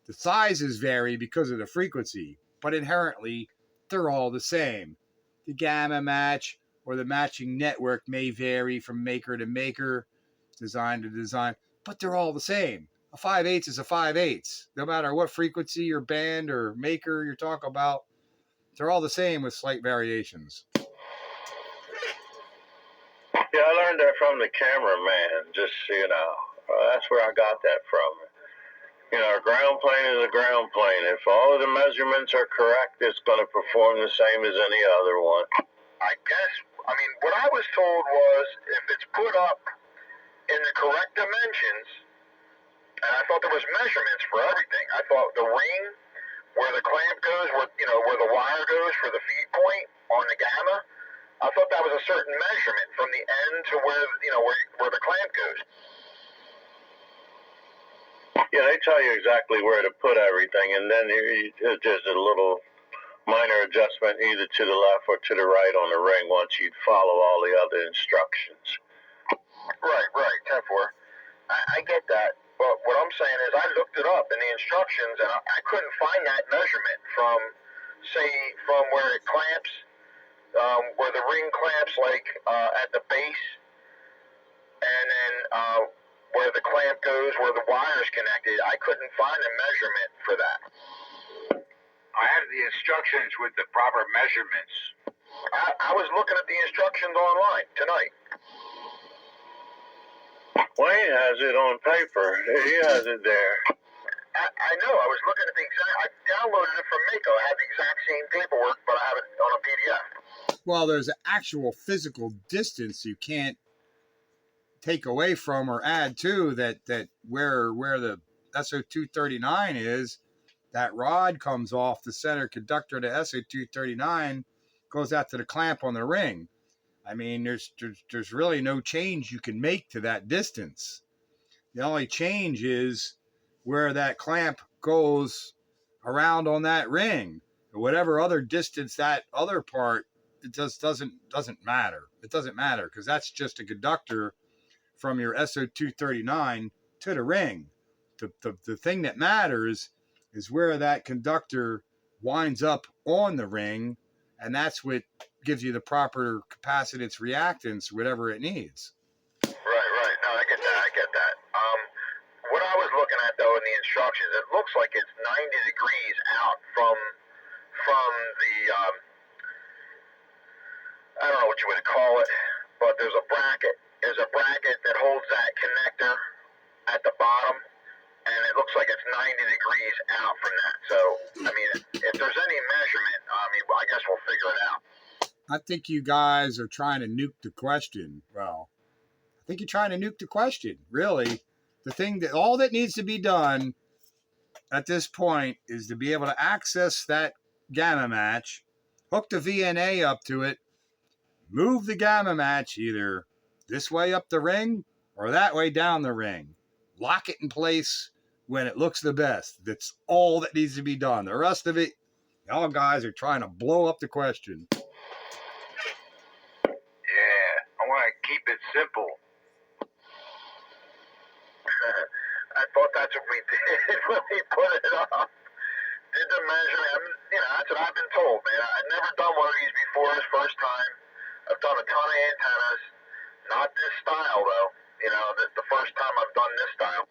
The sizes vary because of the frequency, but inherently, they're all the same. The gamma match or the matching network may vary from maker to maker, design to design, but they're all the same. A 5/8 is a 5/8. No matter what frequency or band or maker you're talking about, they're all the same with slight variations. Yeah, I learned that from the cameraman. Just that's where I got that from. You know, a ground plane is a ground plane. If all of the measurements are correct, it's going to perform the same as any other one. I guess, what I was told was if it's put up in the correct dimensions, and I thought there was measurements for everything. I thought the ring, where the clamp goes, where the wire goes for the feed point on the gamma, I thought that was a certain measurement from the end to where the clamp goes. Yeah, they tell you exactly where to put everything, and then there's just a little minor adjustment either to the left or to the right on the ring once you follow all the other instructions. Right, 10-4. I get that. But what I'm saying is I looked it up in the instructions, and I couldn't find that measurement from where it clamps, where the ring clamps, at the base, and then where the clamp goes, where the wire's connected. I couldn't find a measurement for that. I have the instructions with the proper measurements. I was looking at the instructions online tonight. Wayne has it on paper. He has it there. I know. I was looking at the exact. I downloaded it from Mako. I have the exact same paperwork, but I have it on a PDF. Well, there's an actual physical distance you can't take away from or add to that where the SO239 is. That rod comes off the center conductor to SO239, goes out to the clamp on the ring. I mean, there's really no change you can make to that distance. The only change is where that clamp goes around on that ring. Whatever other distance that other part, it just doesn't matter. It doesn't matter because that's just a conductor from your SO239 to the ring. The thing that matters is where that conductor winds up on the ring, and that's what gives you the proper capacitance reactance, whatever it needs. Right. No, I get that. What I was looking at though in the instructions, it looks like it's 90 degrees out from I don't know what you would call it, but there's a bracket. There's a bracket that holds that connector at the bottom, and it looks like it's 90 degrees out from that. So, I mean, if there's any measurement, I mean, well, I guess we'll figure it out. I think you guys are trying to nuke the question. Well, I think you're trying to nuke the question. Really, the thing that all that needs to be done at this point is to be able to access that gamma match, hook the VNA up to it, move the gamma match either this way up the ring or that way down the ring. Lock it in place when it looks the best. That's all that needs to be done. The rest of it, y'all guys are trying to blow up the question. Yeah, I want to keep it simple. I thought that's what we did when we put it up. Did the measurement. I mean, you know, that's what I've been told, man. I've never done one of these before. This first time. I've done a ton of antennas. Not this style, though. You know, the first time I've done this style.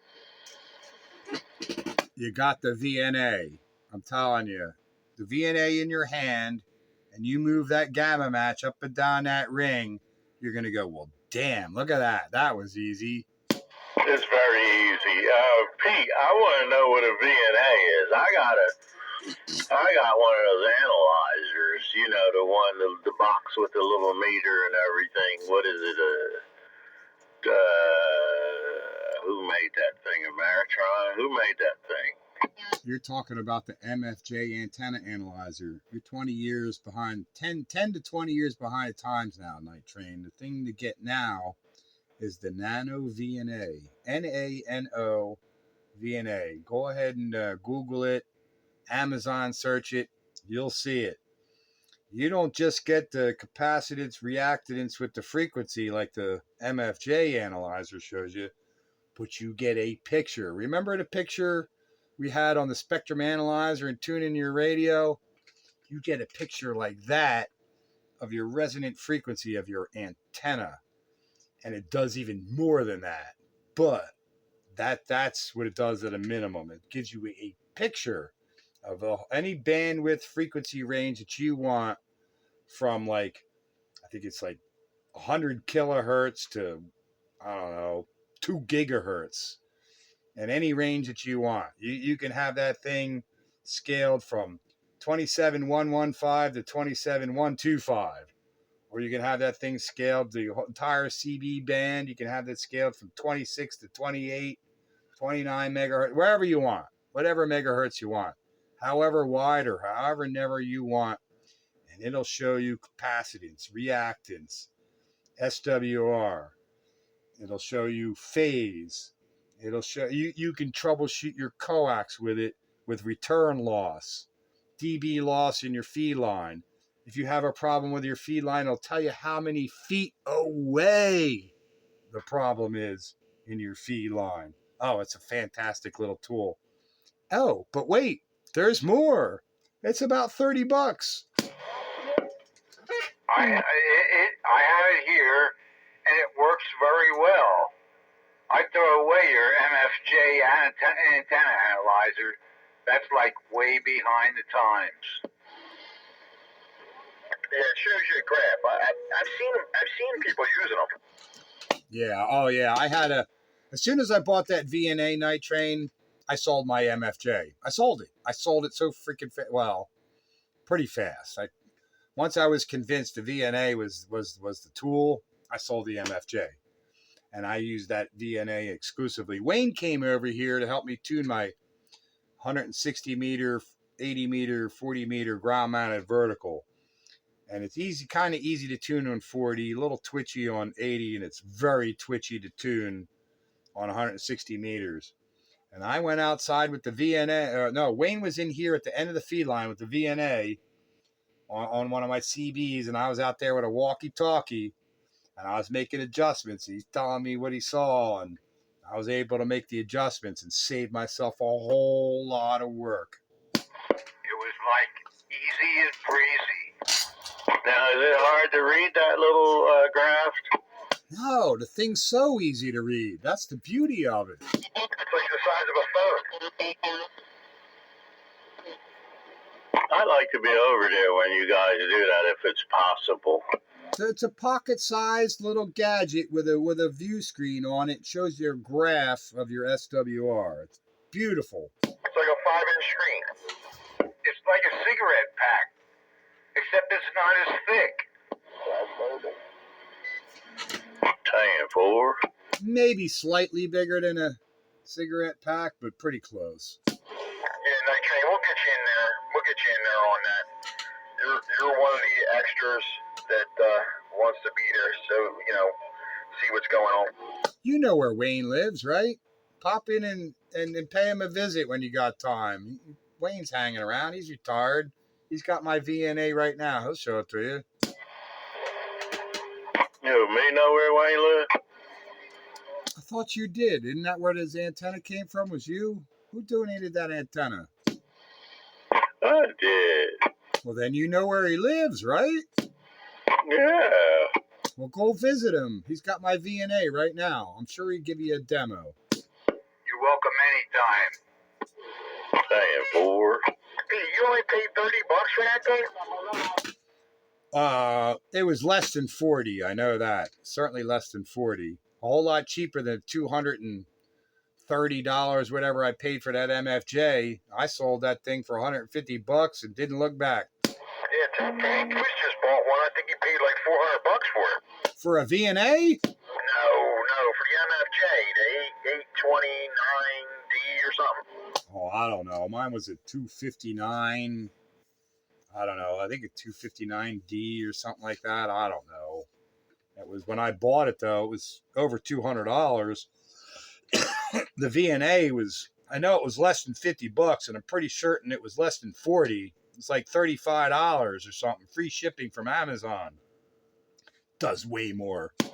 You got the VNA. I'm telling you. The VNA in your hand, and you move that gamma match up and down that ring, you're going to go, well, damn, look at that. That was easy. It's very easy. Pete, I want to know what a VNA is. I got one of those analyzers, you know, the one, the box with the little meter and everything. What is it? Who made that thing? Ameritron? Who made that thing? You're talking about the MFJ antenna analyzer. You're 20 years behind, 10 to 20 years behind times now, Night Train. The thing to get now is the Nano VNA. Nano VNA. Go ahead and Google it, Amazon search it. You'll see it. You don't just get the capacitance, reactance with the frequency like the MFJ analyzer shows you, but you get a picture. Remember the picture we had on the spectrum analyzer and tune in your radio? You get a picture like that of your resonant frequency of your antenna. And it does even more than that. But that's what it does at a minimum. It gives you a picture of any bandwidth frequency range that you want, from like, I think it's like 100 kilohertz to, I don't know, 2 gigahertz, and any range that you want. You can have that thing scaled from 27115 to 27125, or you can have that thing scaled the entire CB band. You can have that scaled from 26 to 28, 29 megahertz, wherever you want, whatever megahertz you want, however wide or however narrow you want. And it'll show you capacitance, reactance, SWR. It'll show you phase. It'll show you can troubleshoot your coax with it, with return loss, dB loss in your feed line. If you have a problem with your feed line, it'll tell you how many feet away the problem is in your feed line. Oh, it's a fantastic little tool. Oh, but wait, there's more. It's about $30. I have it here, and it works very well. I throw away your MFJ antenna analyzer. That's like way behind the times. Yeah, it shows you a graph. I've seen people using them. Yeah. Oh, yeah. As soon as I bought that VNA Night Train, I sold my MFJ. I sold it so freaking fast. Well, pretty fast. Once I was convinced the VNA was the tool, I sold the MFJ. And I used that VNA exclusively. Wayne came over here to help me tune my 160 meter, 80 meter, 40 meter ground mounted vertical. And it's kind of easy to tune on 40, a little twitchy on 80, and it's very twitchy to tune on 160 meters. And I went outside with the VNA. Wayne was in here at the end of the feed line with the VNA on one of my CBs, and I was out there with a walkie-talkie, and I was making adjustments. He's telling me what he saw, and I was able to make the adjustments and save myself a whole lot of work. It was like easy as breezy. Now, is it hard to read that little graph? No, the thing's so easy to read. That's the beauty of it. It's like the size of a phone. I'd like to be over there when you guys do that, if it's possible. So it's a pocket-sized little gadget with a view screen on it. It shows your graph of your SWR. It's beautiful. It's like a 5-inch screen. It's like a cigarette pack, except it's not as thick. Damn, four. Maybe slightly bigger than a cigarette pack, but pretty close. Yeah, Night Train, we'll get you in there. We'll get you in there on that. You're one of the extras that wants to be there, so, see what's going on. You know where Wayne lives, right? Pop in and pay him a visit when you got time. Wayne's hanging around. He's retired. He's got my VNA right now. He'll show it to you. Me know where Wayne lives? I thought you did. Isn't that where his antenna came from? Was you? Who donated that antenna? I did. Well, then you know where he lives, right? Yeah. Well, go visit him. He's got my VNA right now. I'm sure he'd give you a demo. You're welcome anytime. Damn, four. Hey, you only paid $30 for that thing? It was less than 40. I know that. Certainly less than 40. A whole lot cheaper than $230, whatever I paid for that MFJ. I sold that thing for $150 and didn't look back. Yeah, Chris just bought one. I think he paid like $400 for it. For a VNA? No, for the MFJ, the 829D or something. Oh, I don't know. Mine was a 259. I don't know. I think a 259D or something like that. I don't know. It was when I bought it though. It was over $200. The VNA was. I know it was less than $50, and I'm pretty certain it was less than 40. It's like $35 or something. Free shipping from Amazon. Does way more. Yeah,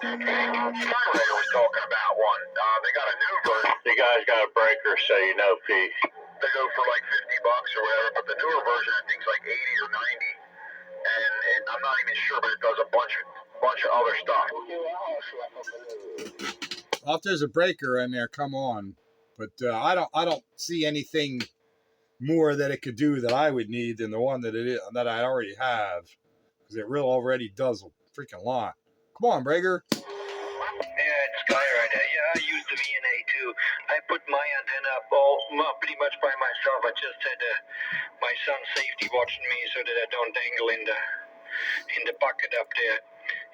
1014. Fire was talking about one. They got a new version. The guy's got a breaker, so you know, Pete. They go for like $50 or whatever, but the newer version I think is like 80 or 90. And I'm not even sure, but it does a bunch of other stuff. Well, if there's a breaker in there, come on. But I don't see anything more that it could do that I would need than the one that that I already have, because it really already does a freaking lot. Come on, Breaker. Yeah, it's Guy right there. Yeah, I use the VNA too. I put my antenna up pretty much by myself. I just had my son safety watching me so that I don't dangle in the bucket up there.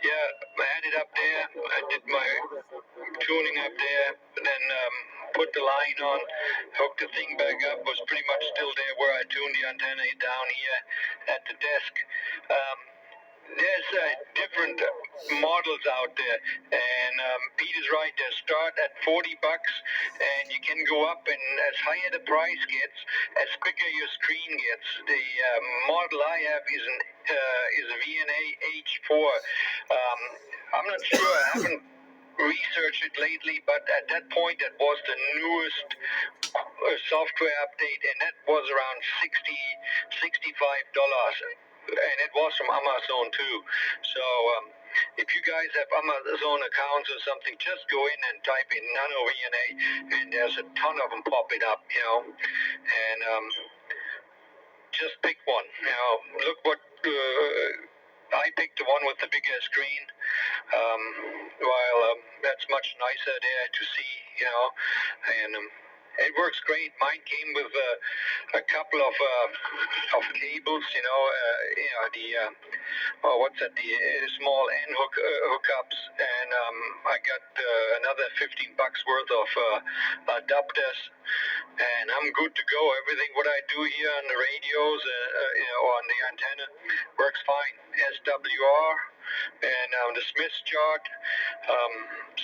Yeah, I had it up there. I did my tuning up there, then put the line on, hooked the thing back up. Was pretty much still there where I tuned the antenna down here at the desk. There's different models out there, and Pete is right. They start at $40, and you can go up, and as higher the price gets, as bigger your screen gets. The model I have is a VNA H4. I'm not sure. I haven't researched it lately, but at that point, that was the newest software update, and that was around $65. And it was from Amazon too. So if you guys have Amazon accounts or something, just go in and type in Nano VNA, and there's a ton of them popping up, and just pick one. Look what I picked the one with the bigger screen. While that's much nicer there to see, and it works great. Mine came with a couple of cables, the small N hookups, and I got another $15 worth of adapters, and I'm good to go. Everything what I do here on the radios, on the antenna, works fine. SWR and the Smith chart.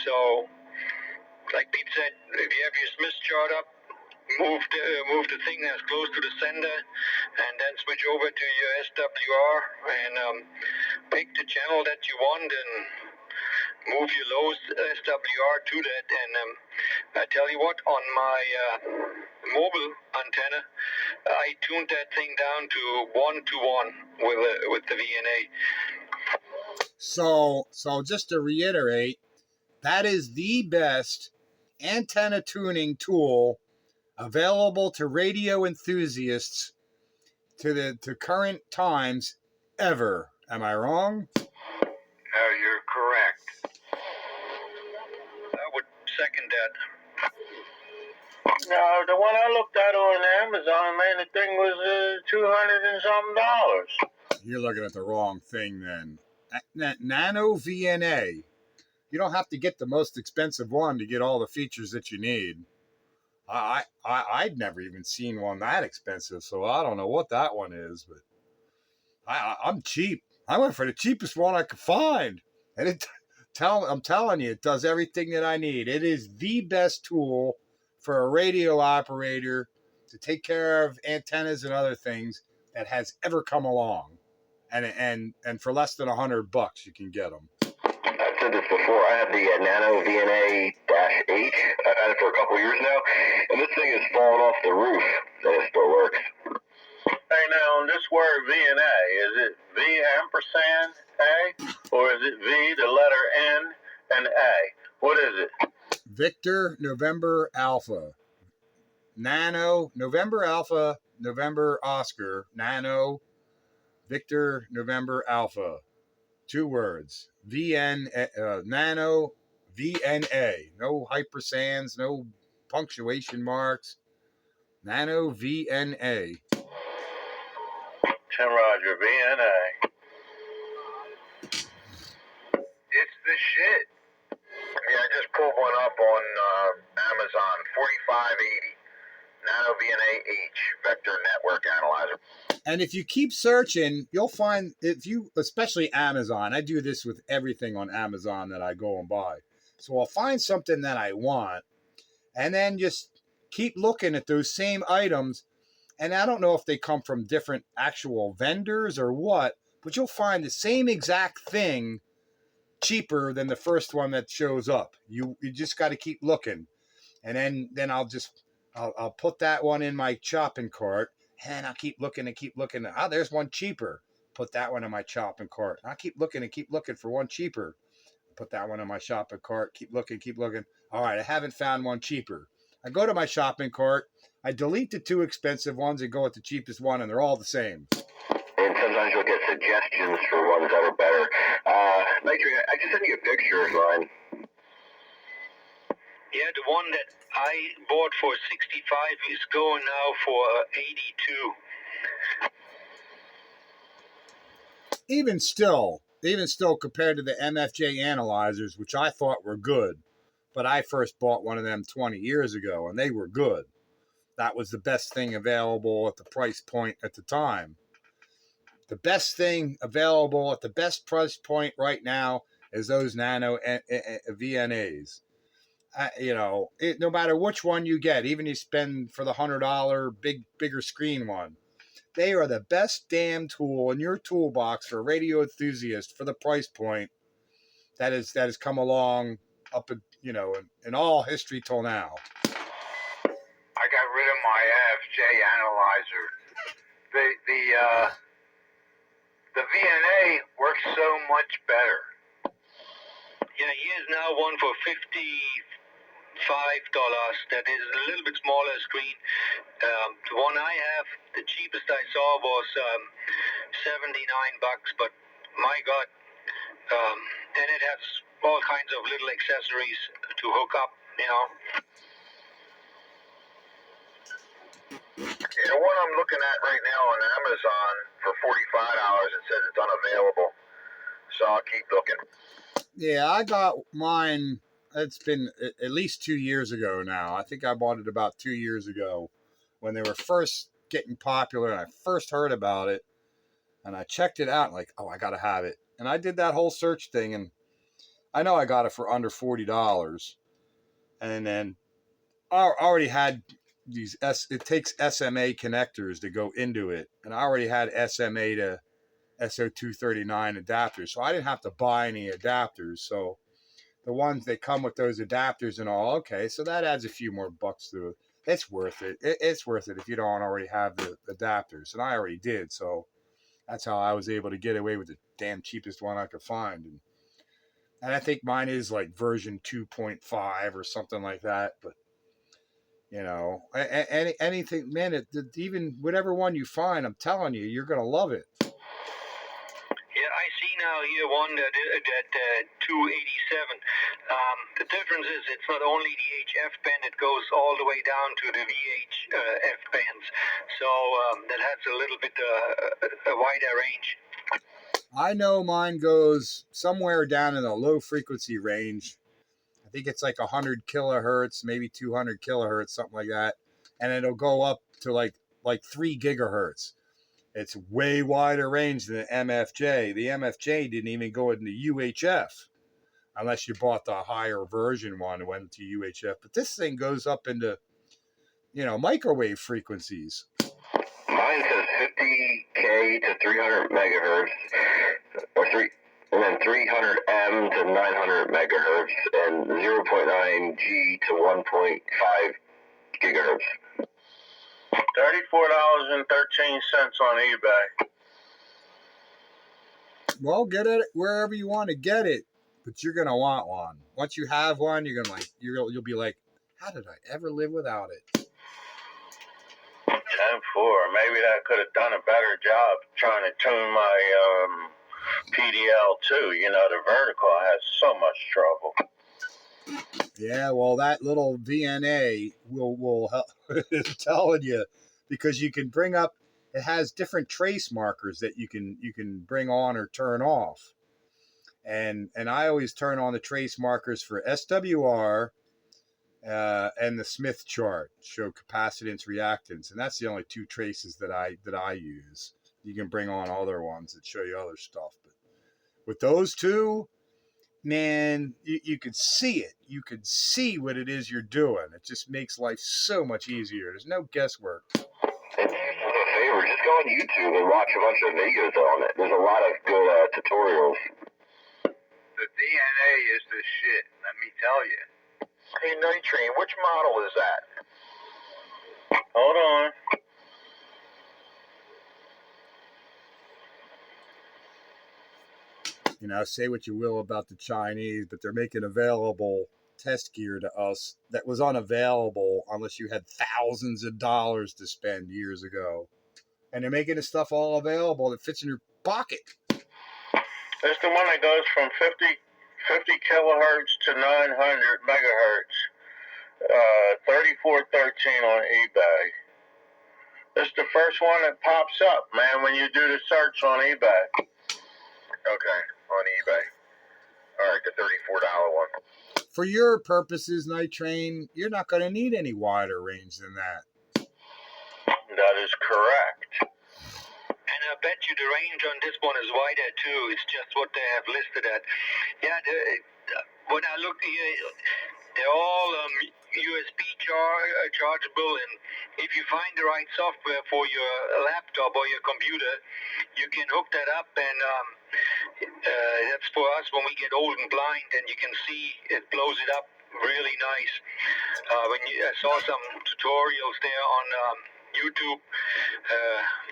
So, like Pete said, if you have your Smith chart up, move the thing as close to the sender, and then switch over to your SWR and pick the channel that you want and move your low SWR to that. And I tell you what, on my mobile antenna, I tuned that thing down to 1-to-1 with the VNA. So just to reiterate, that is the best antenna tuning tool available to radio enthusiasts to current times ever. Am I wrong? No, you're correct. I would second that. No, the one I looked at on Amazon, man, the thing was $200 and something. You're looking at the wrong thing then. Nano VNA. You don't have to get the most expensive one to get all the features that you need. I'd never even seen one that expensive, so I don't know what that one is, but I'm cheap. I went for the cheapest one I could find, and I'm telling you, it does everything that I need. It is the best tool for a radio operator to take care of antennas and other things that has ever come along, and for less than $100, you can get them. I've said this before. I have the Nano VNA-H. I've had it for a couple years now, and this thing has fallen off the roof, and it still works. Hey, now, on this word VNA, is it V ampersand A, or is it V, the letter N, and A? What is it? Victor November Alpha. Nano November Alpha November Oscar. Nano Victor November Alpha. 2 words. Nano VNA. No hypersands, no punctuation marks. Nano VNA. Tim Roger, VNA. It's the shit. Yeah, I just pulled one up on Amazon, 4580. Nano VNA-H Vector Network Analyzer. And if you keep searching, you'll find, especially Amazon, I do this with everything on Amazon that I go and buy. So I'll find something that I want, and then just keep looking at those same items. And I don't know if they come from different actual vendors or what, but you'll find the same exact thing cheaper than the first one that shows up. You just got to keep looking. And then I'll put that one in my shopping cart, and I'll keep looking and keep looking. Oh, there's one cheaper. Put that one in my shopping cart. I'll keep looking and keep looking for one cheaper. Put that one in my shopping cart. Keep looking, keep looking. All right, I haven't found one cheaper. I go to my shopping cart. I delete the 2 expensive ones and go with the cheapest one, and they're all the same. And sometimes you'll get suggestions for ones that are better. I just sent you a picture of mine. Yeah, the one that I bought for 65 is going now for 82. Even still compared to the MFJ analyzers, which I thought were good, but I first bought one of them 20 years ago, and they were good. That was the best thing available at the price point at the time. The best thing available at the best price point right now is those Nano VNAs. No matter which one you get, even if you spend for the $100 bigger screen one, they are the best damn tool in your toolbox for a radio enthusiast for the price point that has come along up in all history till now. I got rid of my FJ analyzer. The VNA works so much better. Yeah, here's now one for $55 that is a little bit smaller screen. The one I have, the cheapest I saw was $79, but my God, and it has all kinds of little accessories to hook up, The one I'm looking at right now on Amazon for $45, it says it's unavailable. So I'll keep looking. Yeah, I got mine. It's been at least 2 years ago now. I think I bought it about 2 years ago when they were first getting popular, and I first heard about it, and I checked it out, like, oh, I got to have it. And I did that whole search thing, and I know I got it for under $40. And then I already had it takes SMA connectors to go into it, and I already had SMA to SO239 adapters, so I didn't have to buy any adapters. So the ones that come with those adapters and all, okay, so that adds a few more bucks to it. It's worth it. It's worth it if you don't already have the adapters, and I already did. So that's how I was able to get away with the damn cheapest one I could find. And I think mine is like version 2.5 or something like that. But anything, man, even whatever one you find, I'm telling you, you're gonna love it. Yeah, I now here one that 287. The difference is it's not only the HF band, it goes all the way down to the VHF bands. So that has a little bit a wider range. I know mine goes somewhere down in the low frequency range. I think it's like 100 kilohertz, maybe 200 kilohertz, something like that. And it'll go up to like 3 gigahertz. It's way wider range than the MFJ. The MFJ didn't even go into UHF unless you bought the higher version one and went to UHF. But this thing goes up into, microwave frequencies. Mine says 50K to 300 megahertz, and then 300 M to 900 megahertz, and 0.9 G to 1.5 gigahertz. $34.13 on eBay. Well, get it wherever you want to get it, but you're gonna want one. Once you have one, you're gonna you'll be like, how did I ever live without it? 10-4. Maybe I could have done a better job trying to tune my PDL too. The vertical has so much trouble. Yeah, well, that little VNA will help. I'm telling you, because you can bring up. It has different trace markers that you can bring on or turn off, and I always turn on the trace markers for SWR and the Smith chart, show capacitance, reactance, and that's the only two traces that I use. You can bring on other ones that show you other stuff, but with those two, man, you could see it. You could see what it is you're doing. It just makes life so much easier. There's no guesswork. And do yourself a favor, just go on YouTube and watch a bunch of videos on it. There's a lot of good tutorials. The DNA is the shit, let me tell you. Hey, Night Train, which model is that? Hold on. Say what you will about the Chinese, but they're making available test gear to us that was unavailable unless you had thousands of dollars to spend years ago. And they're making the stuff all available that fits in your pocket. It's the one that goes from 50 kilohertz to 900 megahertz. 3413 on eBay. It's the first one that pops up, man, when you do the search on eBay. Okay, on eBay. All right, the $34 one. For your purposes, Night Train, you're not going to need any wider range than that. That is correct. And I bet you the range on this one is wider too. It's just what they have listed at. Yeah, when I look here, they're all USB chargeable, and if you find the right software for your laptop or your computer, you can hook that up, and that's for us when we get old and blind, and you can see it blows it up really nice. I saw some tutorials there on YouTube.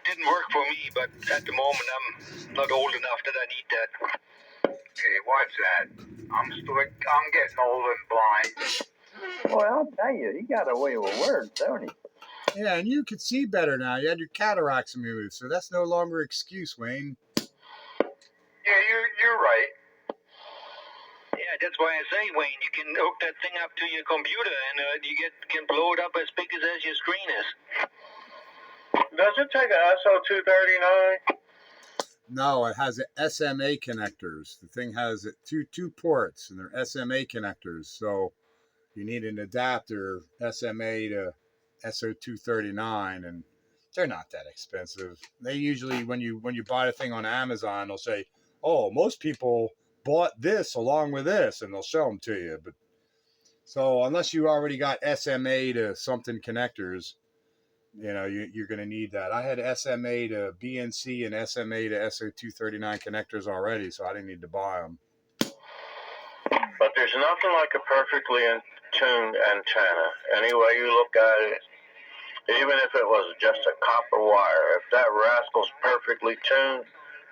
It didn't work for me, but at the moment I'm not old enough that I need that. Okay, what's that? I'm getting old and blind. Boy, I'll tell you, he got away with words, don't he? Yeah, and you could see better now. You had your cataracts removed, so that's no longer an excuse, Wayne. Yeah, you're right. Yeah, that's why I say, Wayne, you can hook that thing up to your computer, and you can blow it up as big as your screen is. Does it take an SO239? No, it has SMA connectors. The thing has two ports, and they're SMA connectors. So you need an adapter SMA to SO239, and they're not that expensive. They usually, when you buy a thing on Amazon, they'll say, "Oh, most people bought this along with this," and they'll show them to you. But so unless you already got SMA to something connectors, you're going to need that. I had SMA to BNC and SMA to SO239 connectors already, so I didn't need to buy them. But there's nothing like a perfectly tuned antenna. Any way you look at it, even if it was just a copper wire, if that rascal's perfectly tuned,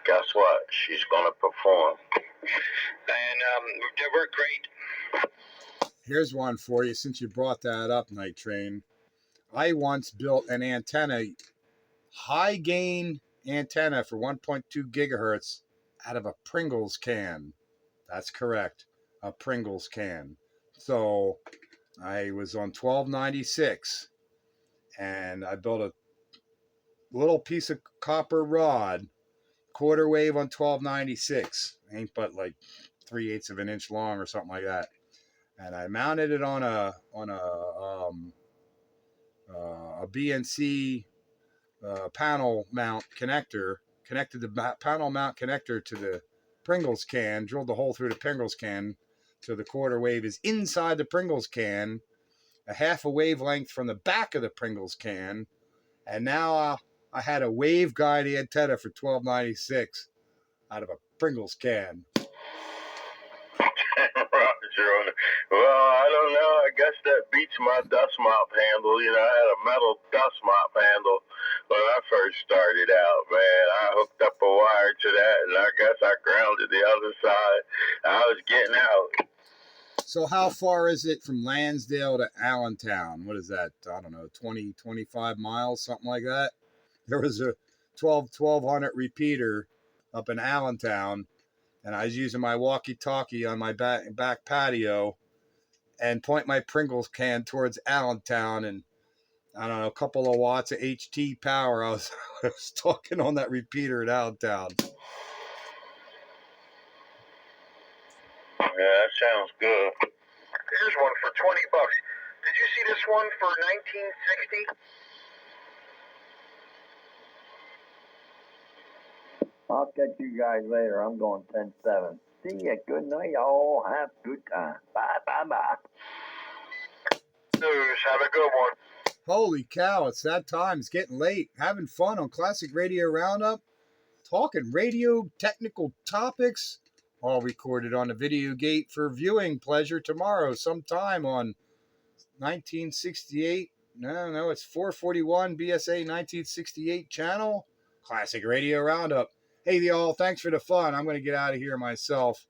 guess what? She's going to perform. And they work great. Here's one for you since you brought that up, Night Train. I once built an antenna, high gain antenna for 1.2 gigahertz out of a Pringles can. That's correct, a Pringles can. So I was on 1296, and I built a little piece of copper rod, quarter wave on 1296. Ain't but like 3/8 of an inch long or something like that. And I mounted it on a BNC panel mount connector. Connected the panel mount connector to the Pringles can. Drilled the hole through the Pringles can, so the quarter wave is inside the Pringles can, a half a wavelength from the back of the Pringles can, and now I had a waveguide antenna for 1296 out of a Pringles can. Roger. Well, I don't know. I guess that beats my dust mop handle. You know, I had a metal dust mop handle when I first started out, man. I hooked up a wire to that, and I guess I grounded the other side. I was getting out. So how far is it from Lansdale to Allentown? What is that? I don't know, 20, 25 miles, something like that. There was a 1200 repeater up in Allentown, and I was using my walkie-talkie on my back patio and point my Pringles can towards Allentown, and I don't know, a couple of watts of HT power. I was talking on that repeater at Allentown. Yeah, that sounds good. Here's one for $20. Did you see this one for 1960? I'll catch you guys later. I'm going 10-7. See ya. Good night, all. Have a good time. Bye. News. Have a good one. Holy cow, it's that time. It's getting late. Having fun on Classic Radio Roundup. Talking radio technical topics. All recorded on the video gate for viewing pleasure tomorrow sometime on 1968. No, it's 441 BSA 1968 channel. Classic Radio Roundup. Hey, y'all, thanks for the fun. I'm going to get out of here myself.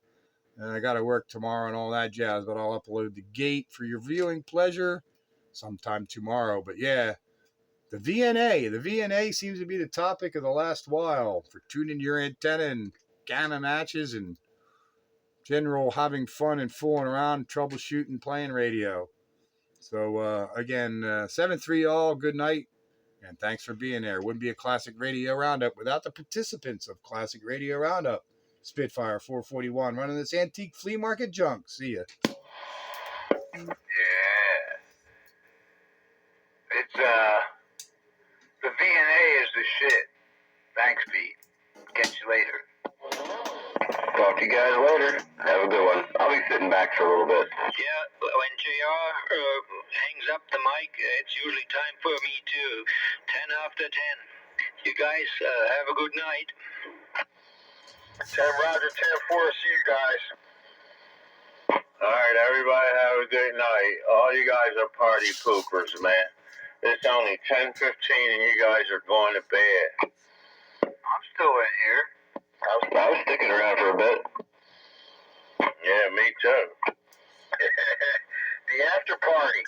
I got to work tomorrow and all that jazz, but I'll upload the gate for your viewing pleasure sometime tomorrow. But yeah, the VNA seems to be the topic of the last while for tuning your antenna and gamma matches and general having fun and fooling around, troubleshooting, playing radio. So again, 7-3 all, good night, and thanks for being there. Wouldn't be a Classic Radio Roundup without the participants of Classic Radio Roundup. Spitfire 441 running this antique flea market junk. See ya. Yeah. It's, the VNA is the shit. Thanks, Pete. Catch you later. Talk to you guys later. Have a good one. I'll be sitting back for a little bit. Yeah, when JR hangs up the mic, it's usually time for me to 10 after 10. You guys have a good night. 10 Roger, 10-4. See you guys. All right, everybody have a good night. All you guys are party poopers, man. It's only 10:15 and you guys are going to bed. I'm still in here. I was sticking around for a bit. Yeah, me too. The after party.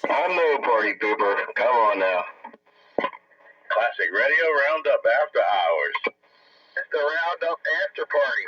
I'm no party pooper. Come on now. Classic Radio Roundup After Hours. It's the Roundup after party.